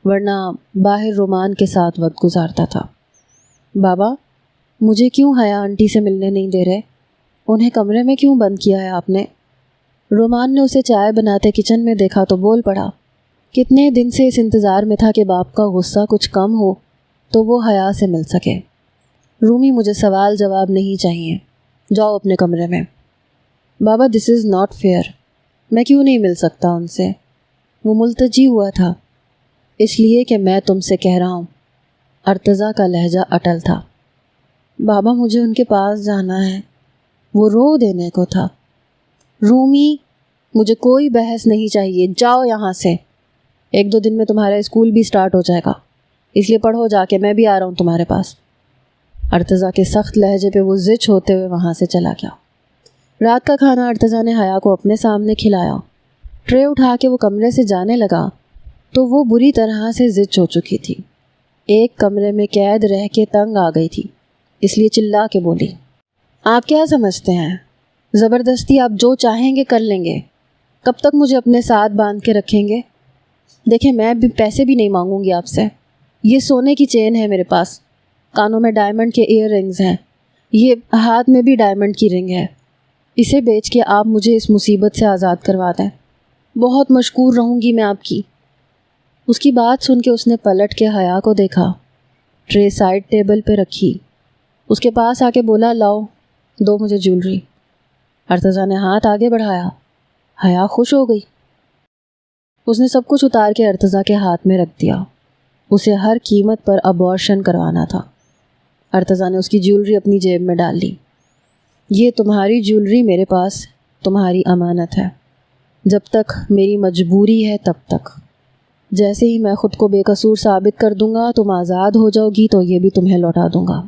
ورنہ باہر رومان کے ساتھ وقت گزارتا تھا۔ بابا، مجھے کیوں حیا آنٹی سے ملنے نہیں دے رہے؟ انہیں کمرے میں کیوں بند کیا ہے آپ نے؟ رومان نے اسے چائے بناتے کچن میں دیکھا تو بول پڑا۔ کتنے دن سے اس انتظار میں تھا کہ باپ کا غصہ کچھ کم ہو تو وہ حیا سے مل سکے۔ رومی، مجھے سوال جواب نہیں چاہیے، جاؤ اپنے کمرے میں۔ بابا، دس از ناٹ فیئر، میں کیوں نہیں مل سکتا ان سے؟ وہ ملتجی ہوا تھا۔ اس لیے کہ میں تم سے کہہ رہا ہوں۔ ارتضیٰ کا لہجہ اٹل تھا۔ بابا، مجھے ان کے پاس جانا ہے، وہ رو دینے کو تھا۔ رومی، مجھے کوئی بحث نہیں چاہیے، جاؤ یہاں سے۔ 1-2 دن میں تمہارا اسکول بھی سٹارٹ ہو جائے گا، اس لیے پڑھو جا کے، میں بھی آ رہا ہوں تمہارے پاس۔ ارتضیٰ کے سخت لہجے پہ وہ زچ ہوتے ہوئے وہاں سے چلا گیا۔ رات کا کھانا ارتضیٰ نے حیا کو اپنے سامنے کھلایا۔ ٹرے اٹھا کے وہ کمرے سے جانے لگا تو وہ بری طرح سے زچ ہو چکی تھی۔ ایک کمرے میں قید رہ کے تنگ آ گئی تھی، اس لیے چلا کے بولی، آپ کیا سمجھتے ہیں زبردستی آپ جو چاہیں گے کر لیں گے؟ کب تک مجھے اپنے ساتھ باندھ کے رکھیں گے؟ دیکھیں، میں بھی پیسے بھی نہیں مانگوں گی آپ سے۔ یہ سونے کی چین ہے میرے پاس، کانوں میں ڈائمنڈ کے ایئر رنگز ہیں، یہ ہاتھ میں بھی ڈائمنڈ کی رنگ ہے۔ اسے بیچ کے آپ مجھے اس مصیبت سے آزاد کروا دیں، بہت مشکور رہوں گی میں آپ کی۔ اس کی بات سن کے اس نے پلٹ کے حیا کو دیکھا۔ ٹرے سائڈ ٹیبل پہ رکھی، اس کے پاس آ کے بولا، لاؤ دو مجھے جیولری۔ ارتضیٰ نے ہاتھ آگے بڑھایا۔ حیا خوش ہو گئی۔ اس نے سب کچھ اتار کے ارتضیٰ کے ہاتھ میں رکھ دیا. اسے ہر قیمت پر ابارشن کروانا تھا. ارتضیٰ نے اس کی جیولری اپنی جیب میں ڈال لی. یہ تمہاری جیولری میرے پاس تمہاری امانت ہے. جب تک میری مجبوری ہے تب تک. جیسے ہی میں خود کو بے قصور ثابت کر دوں گا تم آزاد ہو جاؤ گی تو یہ بھی تمہیں لوٹا دوں گا.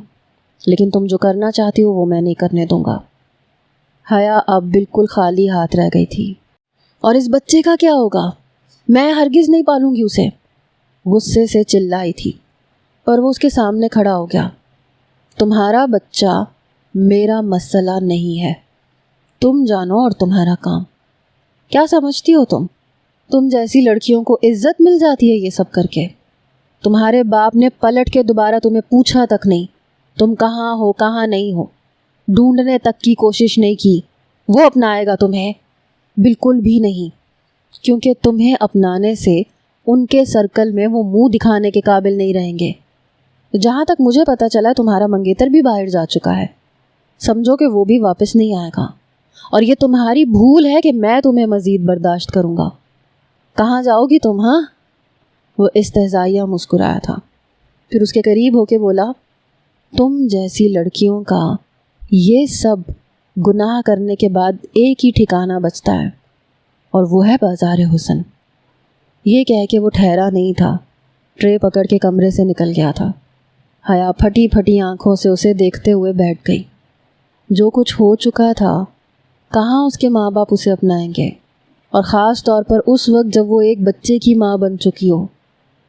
لیکن تم جو کرنا چاہتی ہو وہ میں نہیں کرنے دوں گا. حیا اب بالکل خالی ہاتھ رہ گئی تھی. اور اس بچے کا کیا ہوگا؟ میں ہرگز نہیں پالوں گی اسے. غصے سے چلائی تھی پر وہ اس کے سامنے کھڑا ہو گیا. تمہارا بچہ میرا مسئلہ نہیں ہے. تم جانو اور تمہارا کام. کیا سمجھتی ہو تم جیسی لڑکیوں کو عزت مل جاتی ہے یہ سب کر کے؟ تمہارے باپ نے پلٹ کے دوبارہ تمہیں پوچھا تک نہیں تم کہاں ہو کہاں نہیں ہو. ڈھونڈنے تک کی کوشش نہیں کی. وہ اپنائے گا تمہیں؟ بالکل بھی نہیں. کیونکہ تمہیں اپنانے سے ان کے سرکل میں وہ منہ دکھانے کے قابل نہیں رہیں گے. جہاں تک مجھے پتہ چلا تمہارا منگیتر بھی باہر جا چکا ہے. سمجھو کہ وہ بھی واپس نہیں آئے گا. اور یہ تمہاری بھول ہے کہ میں تمہیں مزید برداشت کروں گا. کہاں جاؤ گی تم؟ ہاں؟ وہ استہزائیہ مسکرایا تھا. پھر اس کے قریب ہو کے بولا، تم جیسی لڑکیوں کا یہ سب گناہ کرنے کے بعد ایک ہی ٹھکانہ بچتا ہے اور وہ ہے بازار حسن. یہ کہہ کے وہ ٹھہرا نہیں تھا. ٹرے پکڑ کے کمرے سے نکل گیا تھا. حیا پھٹی پھٹی آنکھوں سے اسے دیکھتے ہوئے بیٹھ گئی. جو کچھ ہو چکا تھا کہاں اس کے ماں باپ اسے اپنائیں گے، اور خاص طور پر اس وقت جب وہ ایک بچے کی ماں بن چکی ہو.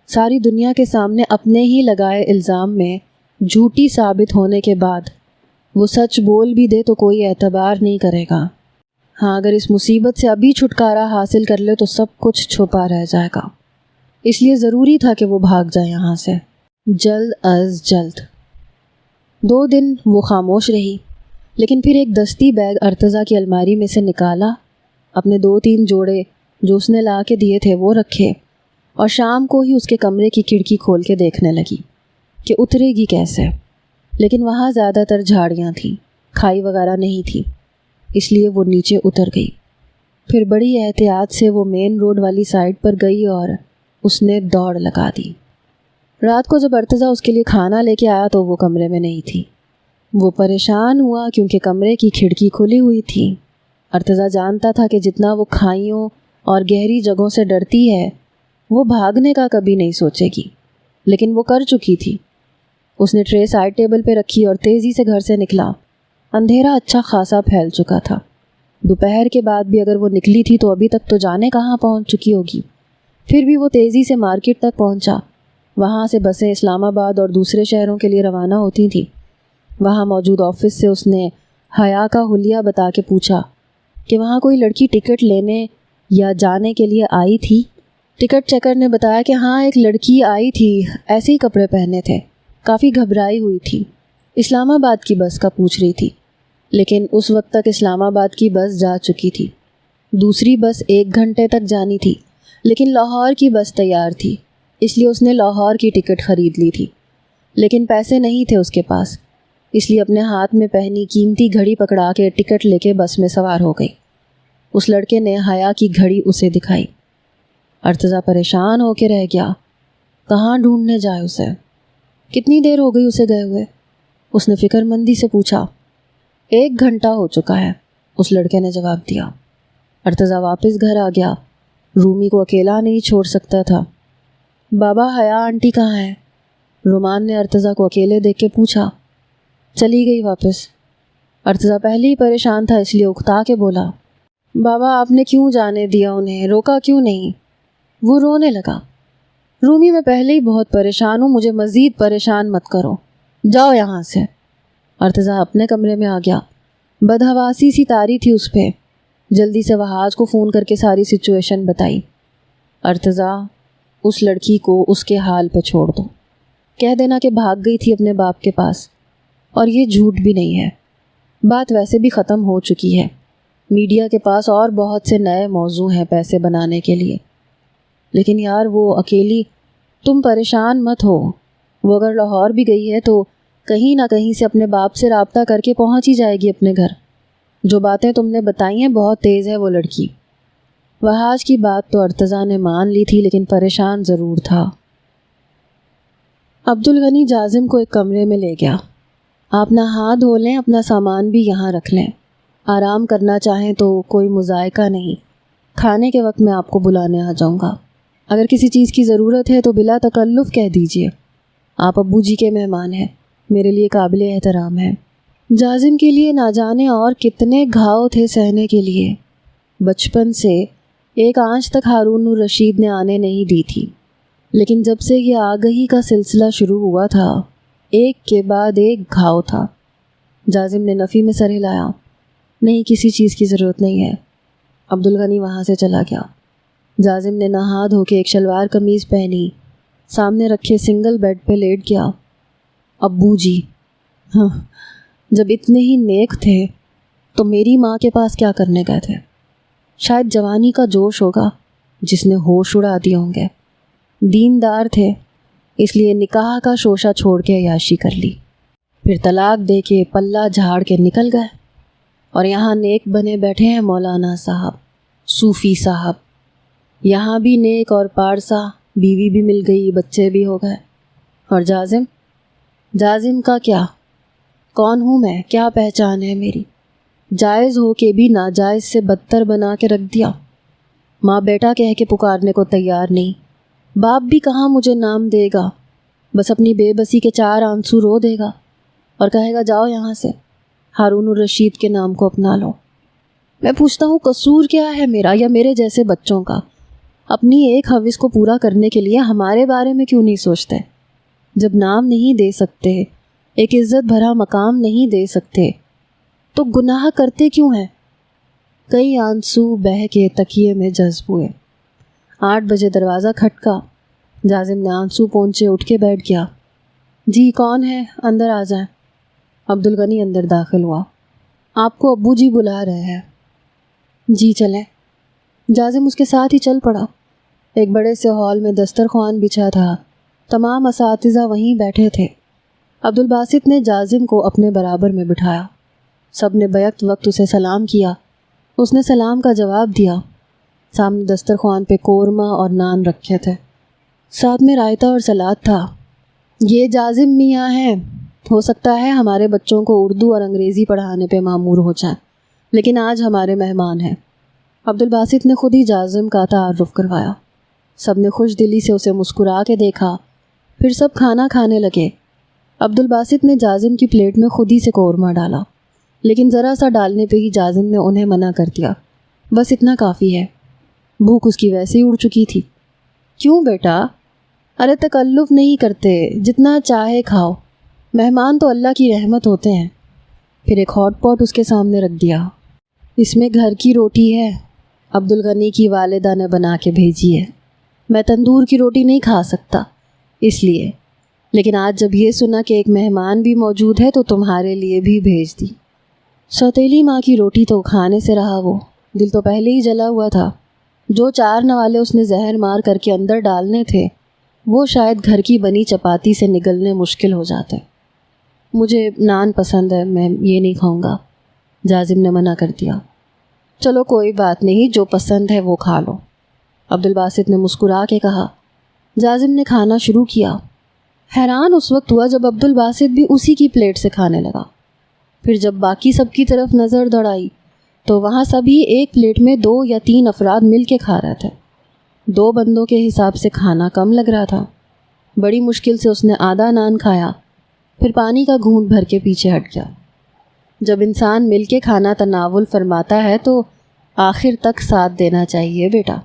ساری دنیا کے سامنے اپنے ہی لگائے الزام میں جھوٹی ثابت ہونے کے بعد وہ سچ بول بھی دے تو کوئی اعتبار نہیں کرے گا. ہاں، اگر اس مصیبت سے ابھی چھٹکارا حاصل کر لے تو سب کچھ چھپا رہ جائے گا. اس لیے ضروری تھا کہ وہ بھاگ جائے یہاں سے جلد از جلد. 2 دن وہ خاموش رہی، لیکن پھر ایک دستی بیگ ارتضیٰ کی الماری میں سے نکالا. اپنے 2-3 جوڑے جو اس نے لا کے دیے تھے وہ رکھے، اور شام کو ہی اس کے کمرے کی کھڑکی کھول کے دیکھنے لگی کہ اترے گی کیسے. لیکن وہاں زیادہ تر جھاڑیاں تھیں، کھائی وغیرہ نہیں تھی، اس لیے وہ نیچے اتر گئی. پھر بڑی احتیاط سے وہ مین روڈ والی سائڈ پر گئی اور اس نے دوڑ لگا دی. رات کو جب ارتضیٰ اس کے لیے کھانا لے کے آیا تو وہ کمرے میں نہیں تھی. وہ پریشان ہوا کیونکہ کمرے کی کھڑکی کھلی ہوئی تھی. ارتضیٰ جانتا تھا کہ جتنا وہ کھائیوں اور گہری جگہوں سے ڈرتی ہے وہ بھاگنے کا کبھی نہیں سوچے گی، لیکن وہ کر چکی تھی. اس نے ٹرے سائڈ ٹیبل پہ رکھی اور تیزی سے گھر سے نکلا. اندھیرا اچھا خاصا پھیل چکا تھا. دوپہر کے بعد بھی اگر وہ نکلی تھی تو ابھی تک تو جانے کہاں پہنچ چکی ہوگی. پھر بھی وہ تیزی سے مارکیٹ تک پہنچا. وہاں سے بسیں اسلام آباد اور دوسرے شہروں کے لیے روانہ ہوتی تھیں. وہاں موجود آفس سے اس نے حیا کا حلیہ بتا کے پوچھا کہ وہاں کوئی لڑکی ٹکٹ لینے یا جانے کے لیے آئی تھی. ٹکٹ چیکر نے بتایا کہ ہاں ایک لڑکی آئی تھی، ایسے ہی کپڑے پہنے تھے، کافی گھبرائی ہوئی تھی، اسلام آباد کی بس کا پوچھ رہی تھی. لیکن اس وقت تک اسلام آباد کی بس جا چکی تھی. دوسری بس 1 گھنٹے تک جانی تھی، لیکن لاہور کی بس تیار تھی، اس لیے اس نے لاہور کی ٹکٹ خرید لی تھی. لیکن پیسے نہیں تھے اس کے پاس، اس لیے اپنے ہاتھ میں پہنی قیمتی گھڑی پکڑا کے ٹکٹ لے کے بس میں سوار ہو گئی. اس لڑکے نے حیا کی گھڑی اسے دکھائی. ارتضیٰ پریشان ہو کے رہ گیا. کہاں ڈھونڈنے جائے اسے؟ کتنی دیر ہو گئی اسے گئے ہوئے؟ اس نے فکر مندی سے پوچھا. 1 گھنٹہ ہو چکا ہے، اس لڑکے نے جواب دیا. ارتضیٰ واپس گھر آ گیا. رومی کو اکیلا نہیں چھوڑ سکتا تھا. بابا، حیا آنٹی کہاں ہے؟ رومان نے ارتضیٰ کو اکیلے دیکھ کے پوچھا. چلی گئی واپس. ارتضیٰ پہلے ہی پریشان تھا، اس لیے اکتا کے بولا، بابا آپ نے کیوں جانے دیا انہیں، روکا کیوں نہیں؟ وہ رونے لگا. رومی میں پہلے ہی بہت پریشان ہوں، مجھے مزید پریشان مت کرو، جاؤ یہاں سے. ارتضیٰ اپنے کمرے میں آ گیا. بدحواسی سی طاری تھی اس پہ. جلدی سے وہاج کو فون کر کے ساری سچویشن بتائی. ارتضیٰ، اس لڑکی کو اس کے حال پہ چھوڑ دو. کہہ دینا کہ بھاگ گئی تھی اپنے باپ کے پاس. اور یہ جھوٹ بھی نہیں ہے، بات ویسے بھی ختم ہو چکی ہے. میڈیا کے پاس اور بہت سے نئے موضوع ہیں پیسے بنانے کے لیے. لیکن یار وہ اکیلی، تم پریشان مت ہو. وہ اگر لاہور بھی گئی ہے تو کہیں نہ کہیں سے اپنے باپ سے رابطہ کر کے پہنچ ہی جائے گی اپنے گھر. جو باتیں تم نے بتائی ہیں بہت تیز ہے وہ لڑکی. وحاج کی بات تو ارتضیٰ نے مان لی تھی، لیکن پریشان ضرور تھا۔ عبدالغنی جازم کو ایک کمرے میں لے گیا۔ آپ نہا دھو لیں، اپنا سامان بھی یہاں رکھ لیں، آرام کرنا چاہیں تو کوئی مذائقہ نہیں، کھانے کے وقت میں آپ کو بلانے آ جاؤں گا۔ اگر کسی چیز کی ضرورت ہے تو بلا تکلف کہہ دیجیے، آپ ابو جی کے مہمان ہیں، میرے لیے قابل احترام ہیں۔ جازم کے لیے نہ جانے اور کتنے گھاؤ تھے سہنے کے لیے۔ بچپن سے ایک آنچ تک ہارون الرشید نے آنے نہیں دی تھی، لیکن جب سے یہ آگہی کا سلسلہ شروع ہوا تھا، ایک کے بعد ایک گھاؤ تھا۔ جازم نے نفی میں سر ہلایا، نہیں، کسی چیز کی ضرورت نہیں ہے۔ عبدالغنی وہاں سے چلا گیا۔ جازم نے نہا دھو کے ایک شلوار قمیض پہنی، سامنے رکھے سنگل بیڈ پہ لیٹ گیا۔ ابو جی، ہاں، جب اتنے ہی نیک تھے تو میری ماں کے پاس کیا کرنے گئے تھے؟ شاید جوانی کا جوش ہوگا جس نے ہوش اڑا دیے ہوں گے۔ دیندار تھے، اس لیے نکاح کا شوشہ چھوڑ کے عیاشی کر لی، پھر طلاق دے کے پلہ جھاڑ کے نکل گئے، اور یہاں نیک بنے بیٹھے ہیں مولانا صاحب، صوفی صاحب۔ یہاں بھی نیک اور پارسا، بیوی بھی مل گئی، بچے بھی ہو گئے۔ اور جازم کا کیا؟ کون ہوں میں؟ کیا پہچان ہے میری؟ جائز ہو کے بھی ناجائز سے بدتر بنا کے رکھ دیا۔ ماں بیٹا کہہ کے پکارنے کو تیار نہیں، باپ بھی کہاں مجھے نام دے گا، بس اپنی بے بسی کے 4 آنسو رو دے گا اور کہے گا جاؤ یہاں سے، ہارون الرشید کے نام کو اپنا لو۔ میں پوچھتا ہوں قصور کیا ہے میرا یا میرے جیسے بچوں کا؟ اپنی ایک ہوس کو پورا کرنے کے لیے ہمارے بارے میں کیوں نہیں سوچتے؟ جب نام نہیں دے سکتے، ایک عزت بھرا مقام نہیں دے سکتے، تو گناہ کرتے کیوں ہیں؟ کئی آنسو بہہ کے تکیے میں جذب ہوئے۔ 8 بجے دروازہ کھٹکا۔ جازم نے آنسو پونچھے اٹھ کے بیٹھ گیا۔ جی کون ہے؟ اندر آ جائیں۔ عبدالغنی اندر داخل ہوا۔ آپ کو ابو جی بلا رہے ہیں۔ جی چلیں۔ جازم اس کے ساتھ ہی چل پڑا۔ ایک بڑے سے ہال میں دسترخوان بچھا تھا، تمام اساتذہ وہیں بیٹھے تھے۔ عبدالباسط نے جازم کو اپنے برابر میں بٹھایا۔ سب نے بیک وقت اسے سلام کیا، اس نے سلام کا جواب دیا۔ سامنے دسترخوان پہ قورمہ اور نان رکھے تھے، ساتھ میں رائتہ اور سلاد تھا۔ یہ جازم میاں ہیں، ہو سکتا ہے ہمارے بچوں کو اردو اور انگریزی پڑھانے پہ مامور ہو جائیں، لیکن آج ہمارے مہمان ہیں۔ عبدالباسط نے خود ہی جازم کا تعارف کروایا۔ سب نے خوش دلی سے اسے مسکرا کے دیکھا، پھر سب کھانا کھانے لگے۔ عبدالباسط نے جازم کی پلیٹ میں خود ہی سے قورمہ ڈالا، لیکن ذرا سا ڈالنے پہ ہی جازم نے انہیں منع کر دیا۔ بس اتنا کافی ہے، بھوک اس کی ویسے ہی اڑ چکی تھی۔ کیوں بیٹا؟ ارے تکلف نہیں کرتے، جتنا چاہے کھاؤ، مہمان تو اللہ کی رحمت ہوتے ہیں۔ پھر ایک ہاٹ پاٹ اس کے سامنے رکھ دیا۔ اس میں گھر کی روٹی ہے، عبدالغنی کی والدہ نے بنا کے بھیجی ہے۔ میں تندور کی روٹی نہیں کھا سکتا اس لیے، لیکن آج جب یہ سنا کہ ایک مہمان بھی موجود ہے تو تمہارے لیے بھی بھیج دی۔ سوتیلی ماں کی روٹی تو کھانے سے رہا، وہ دل تو پہلے ہی جلا ہوا تھا۔ جو 4 نوالے اس نے زہر مار کر کے اندر ڈالنے تھے، وہ شاید گھر کی بنی چپاتی سے نگلنے مشکل ہو جاتے۔ مجھے نان پسند ہے، میں یہ نہیں کھاؤں گا، جازم نے منع کر دیا۔ چلو کوئی بات نہیں، جو پسند ہے وہ کھا لو، عبدالباسط نے مسکرا کے کہا۔ جازم نے کھانا شروع کیا۔ حیران اس وقت ہوا جب عبدالباسط بھی اسی کی پلیٹ سے کھانے لگا۔ پھر جب باقی سب کی طرف نظر دوڑائی تو وہاں سبھی ایک پلیٹ میں 2 یا 3 افراد مل کے کھا رہے تھے۔ 2 بندوں کے حساب سے کھانا کم لگ رہا تھا۔ بڑی مشکل سے اس نے آدھا نان کھایا، پھر پانی کا گھونٹ بھر کے پیچھے ہٹ گیا۔ جب انسان مل کے کھانا تناول فرماتا ہے تو آخر تک ساتھ دینا چاہیے بیٹا،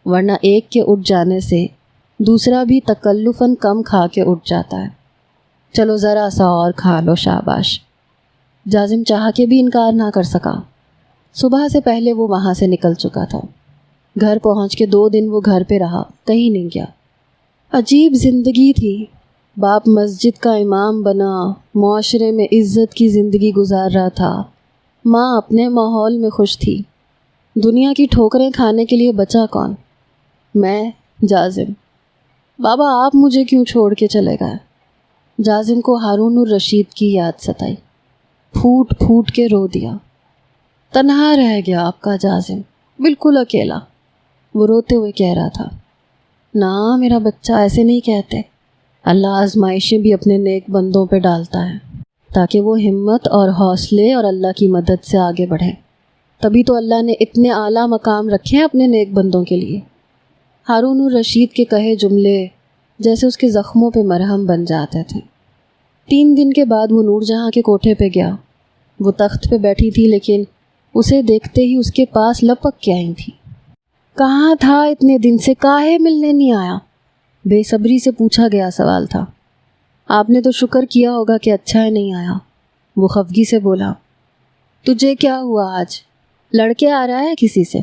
ورنہ ایک کے اٹھ جانے سے دوسرا بھی تکلفاً کم کھا کے اٹھ جاتا ہے۔ چلو ذرا سا اور کھا لو، شاباش۔ جازم چاہ کے بھی انکار نہ کر سکا۔ صبح سے پہلے وہ وہاں سے نکل چکا تھا۔ گھر پہنچ کے 2 دن وہ گھر پہ رہا، کہیں نہیں گیا۔ عجیب زندگی تھی۔ باپ مسجد کا امام بنا، معاشرے میں عزت کی زندگی گزار رہا تھا۔ ماں اپنے ماحول میں خوش تھی۔ دنیا کی ٹھوکریں کھانے کے لیے بچا کون؟ میں، جازم۔ بابا آپ مجھے کیوں چھوڑ کے چلے گئے؟ جازم کو ہارون الرشید کی یاد ستائی، پھوٹ پھوٹ کے رو دیا۔ تنہا رہ گیا آپ کا جازم، بالکل اکیلا۔ وہ روتے ہوئے کہہ رہا تھا، نا میرا بچہ، ایسے نہیں کہتے. اللہ آزمائشیں بھی اپنے نیک بندوں پہ ڈالتا ہے تاکہ وہ ہمت اور حوصلے اور اللہ کی مدد سے آگے بڑھیں. تبھی تو اللہ نے اتنے اعلیٰ مقام رکھے ہیں اپنے نیک بندوں کے لیے. ہارون الرشید کے کہے جملے جیسے اس کے زخموں پہ مرہم بن جاتے تھے. 3 دن کے بعد وہ نور جہاں کے کوٹھے پہ گیا. وہ تخت پہ بیٹھی تھی لیکن اسے دیکھتے ہی اس کے پاس لپک کے آئی تھی. کہاں تھا اتنے دن سے، کاہے ملنے نہیں آیا؟ بے صبری سے پوچھا گیا سوال تھا. آپ نے تو شکر کیا ہوگا کہ اچھا ہے نہیں آیا. وہ خفگی سے بولا. تجھے کیا ہوا آج؟ لڑکے آ رہا ہے کسی سے؟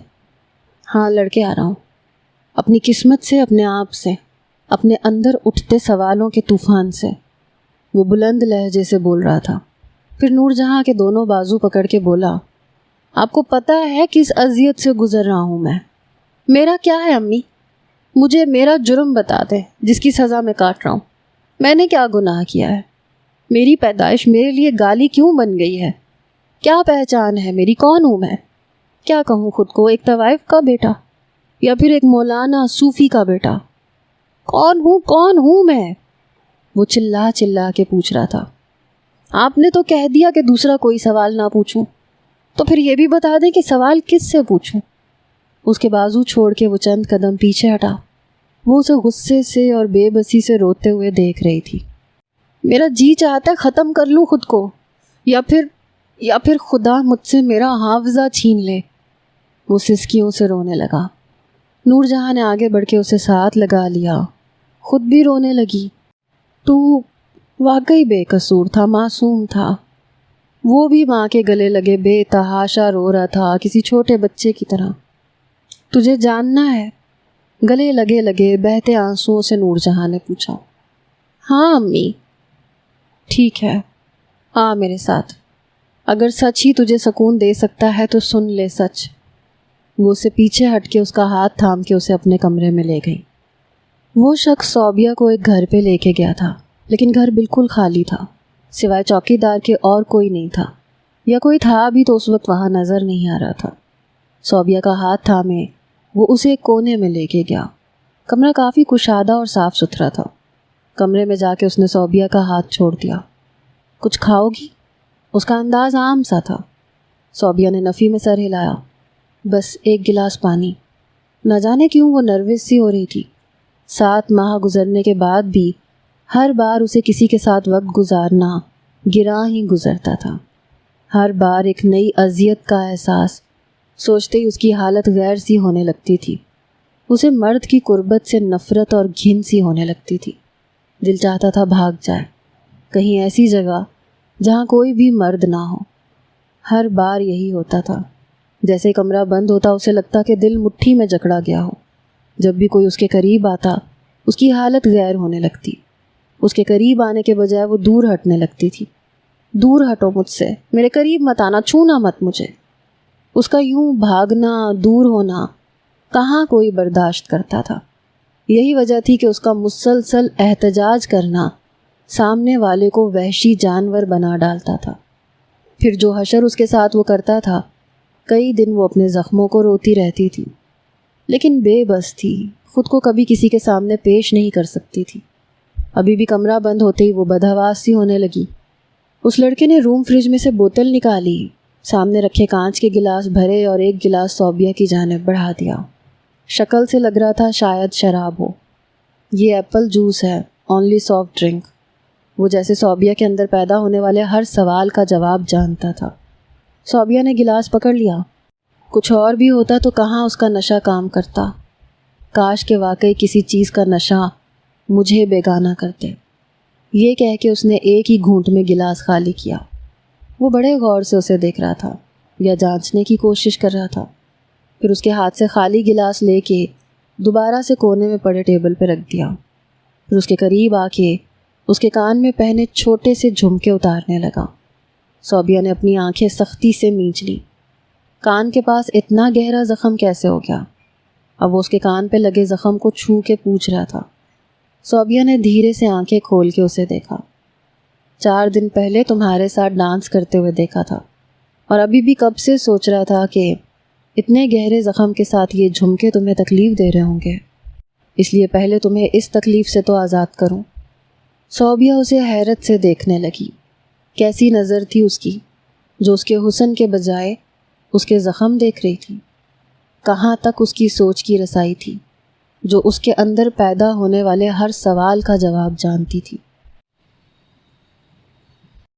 ہاں لڑکے آ رہا ہوں. اپنی قسمت سے، اپنے آپ سے، اپنے اندر اٹھتے سوالوں کے طوفان سے. وہ بلند لہجے سے بول رہا تھا. پھر نور جہاں کے دونوں بازو پکڑ کے بولا، آپ کو پتہ ہے کس اذیت سے گزر رہا ہوں میں؟ میرا کیا ہے امی؟ مجھے میرا جرم بتا دے جس کی سزا میں کاٹ رہا ہوں. میں نے کیا گناہ کیا ہے؟ میری پیدائش میرے لیے گالی کیوں بن گئی ہے؟ کیا پہچان ہے میری؟ کون ہوں میں؟ کیا کہوں خود کو، ایک طوائف کا بیٹا یا پھر ایک مولانا صوفی کا بیٹا؟ کون ہوں میں؟ وہ چلا چلا کے پوچھ رہا تھا. آپ نے تو کہہ دیا کہ دوسرا کوئی سوال نہ پوچھوں، تو پھر یہ بھی بتا دیں کہ سوال کس سے پوچھوں. اس کے بازو چھوڑ کے وہ چند قدم پیچھے ہٹا. وہ اسے غصے سے اور بے بسی سے روتے ہوئے دیکھ رہی تھی. میرا جی چاہتا ہے ختم کر لوں خود کو، یا پھر خدا مجھ سے میرا حافظہ چھین لے. وہ سسکیوں سے رونے لگا. نور جہاں نے آگے بڑھ کے اسے ساتھ لگا لیا. خود بھی رونے لگی. تو واقعی بے قصور تھا، معصوم تھا. وہ بھی ماں کے گلے لگے بے تحاشا رو رہا تھا کسی چھوٹے بچے کی طرح. تجھے جاننا ہے؟ گلے لگے بہتے آنسوؤں سے نور جہاں نے پوچھا. ہاں امی. ٹھیک ہے، آ میرے ساتھ. اگر سچ ہی تجھے سکون دے سکتا ہے تو سن لے سچ. وہ اسے پیچھے ہٹ کے اس کا ہاتھ تھام کے اسے اپنے کمرے میں لے گئی. وہ شخص صوبیہ کو ایک گھر پہ لے کے گیا تھا، لیکن گھر بالکل خالی تھا. سوائے چوکی دار کے اور کوئی نہیں تھا، یا کوئی تھا بھی تو اس وقت وہاں نظر نہیں آ رہا تھا. صوبیہ کا ہاتھ تھامے وہ اسے ایک کونے میں لے کے گیا. کمرہ کافی کشادہ اور صاف ستھرا تھا. کمرے میں جا کے اس نے صوبیہ کا ہاتھ چھوڑ دیا. کچھ کھاؤ گی؟ اس کا انداز عام سا تھا. صوبیہ نے نفی میں سر ہلایا. بس ایک گلاس پانی. نہ جانے کیوں وہ نروس سی ہو رہی تھی. 7 ماہ گزرنے کے بعد بھی ہر بار اسے کسی کے ساتھ وقت گزارنا گراں ہی گزرتا تھا. ہر بار ایک نئی اذیت کا احساس. سوچتے ہی اس کی حالت غیر سی ہونے لگتی تھی. اسے مرد کی قربت سے نفرت اور گھن سی ہونے لگتی تھی. دل چاہتا تھا بھاگ جائے کہیں ایسی جگہ جہاں کوئی بھی مرد نہ ہو. ہر بار یہی ہوتا تھا. جیسے کمرہ بند ہوتا اسے لگتا کہ دل مٹھی میں جکڑا گیا ہو. جب بھی کوئی اس کے قریب آتا اس کی حالت غیر ہونے لگتی. اس کے قریب آنے کے بجائے وہ دور ہٹنے لگتی تھی. دور ہٹو مجھ سے، میرے قریب مت آنا، چھونا مت مجھے. اس کا یوں بھاگنا، دور ہونا کہاں کوئی برداشت کرتا تھا. یہی وجہ تھی کہ اس کا مسلسل احتجاج کرنا سامنے والے کو وحشی جانور بنا ڈالتا تھا. پھر جو حشر اس کے ساتھ وہ کرتا تھا، کئی دن وہ اپنے زخموں کو روتی رہتی تھی، لیکن بے بس تھی، خود کو کبھی کسی کے سامنے پیش نہیں کر سکتی تھی. ابھی بھی کمرہ بند ہوتے ہی وہ بدحواس سی ہونے لگی. اس لڑکے نے روم فریج میں سے بوتل نکالی، سامنے رکھے کانچ کے گلاس بھرے اور ایک گلاس صوبیہ کی جانب بڑھا دیا. شکل سے لگ رہا تھا شاید شراب ہو. یہ ایپل جوس ہے، اونلی سافٹ ڈرنک. وہ جیسے صوبیہ کے اندر پیدا ہونے والے ہر سوال کا جواب جانتا تھا. صوبیہ نے گلاس پکڑ لیا. کچھ اور بھی ہوتا تو کہاں اس کا نشہ کام کرتا. کاش کہ واقعی کسی چیز کا نشہ مجھے بیگانہ کرتے. یہ کہہ کے اس نے ایک ہی گھونٹ میں گلاس خالی کیا. وہ بڑے غور سے اسے دیکھ رہا تھا یا جانچنے کی کوشش کر رہا تھا. پھر اس کے ہاتھ سے خالی گلاس لے کے دوبارہ سے کونے میں پڑے ٹیبل پہ رکھ دیا. پھر اس کے قریب آ کے اس کے کان میں پہنے چھوٹے سے جھمکے اتارنے لگا. صوبیہ نے اپنی آنکھیں سختی سے مینچ لی. کان کے پاس اتنا گہرا زخم کیسے ہو گیا؟ اب وہ اس کے کان پہ لگے زخم کو چھو کے پوچھ رہا تھا. صوبیہ نے دھیرے سے آنکھیں کھول کے اسے دیکھا. 4 دن پہلے تمہارے ساتھ ڈانس کرتے ہوئے دیکھا تھا، اور ابھی بھی کب سے سوچ رہا تھا کہ اتنے گہرے زخم کے ساتھ یہ جھمکے تمہیں تکلیف دے رہے ہوں گے، اس لیے پہلے تمہیں اس تکلیف سے تو آزاد کروں۔ صوبیہ اسے حیرت سے دیکھنے لگی۔ کیسی نظر تھی اس کی، جو اس کے حسن کے بجائے اس کے زخم دیکھ رہی تھی۔ کہاں تک اس کی سوچ کی رسائی تھی، جو اس کے اندر پیدا ہونے والے ہر سوال کا جواب جانتی تھی۔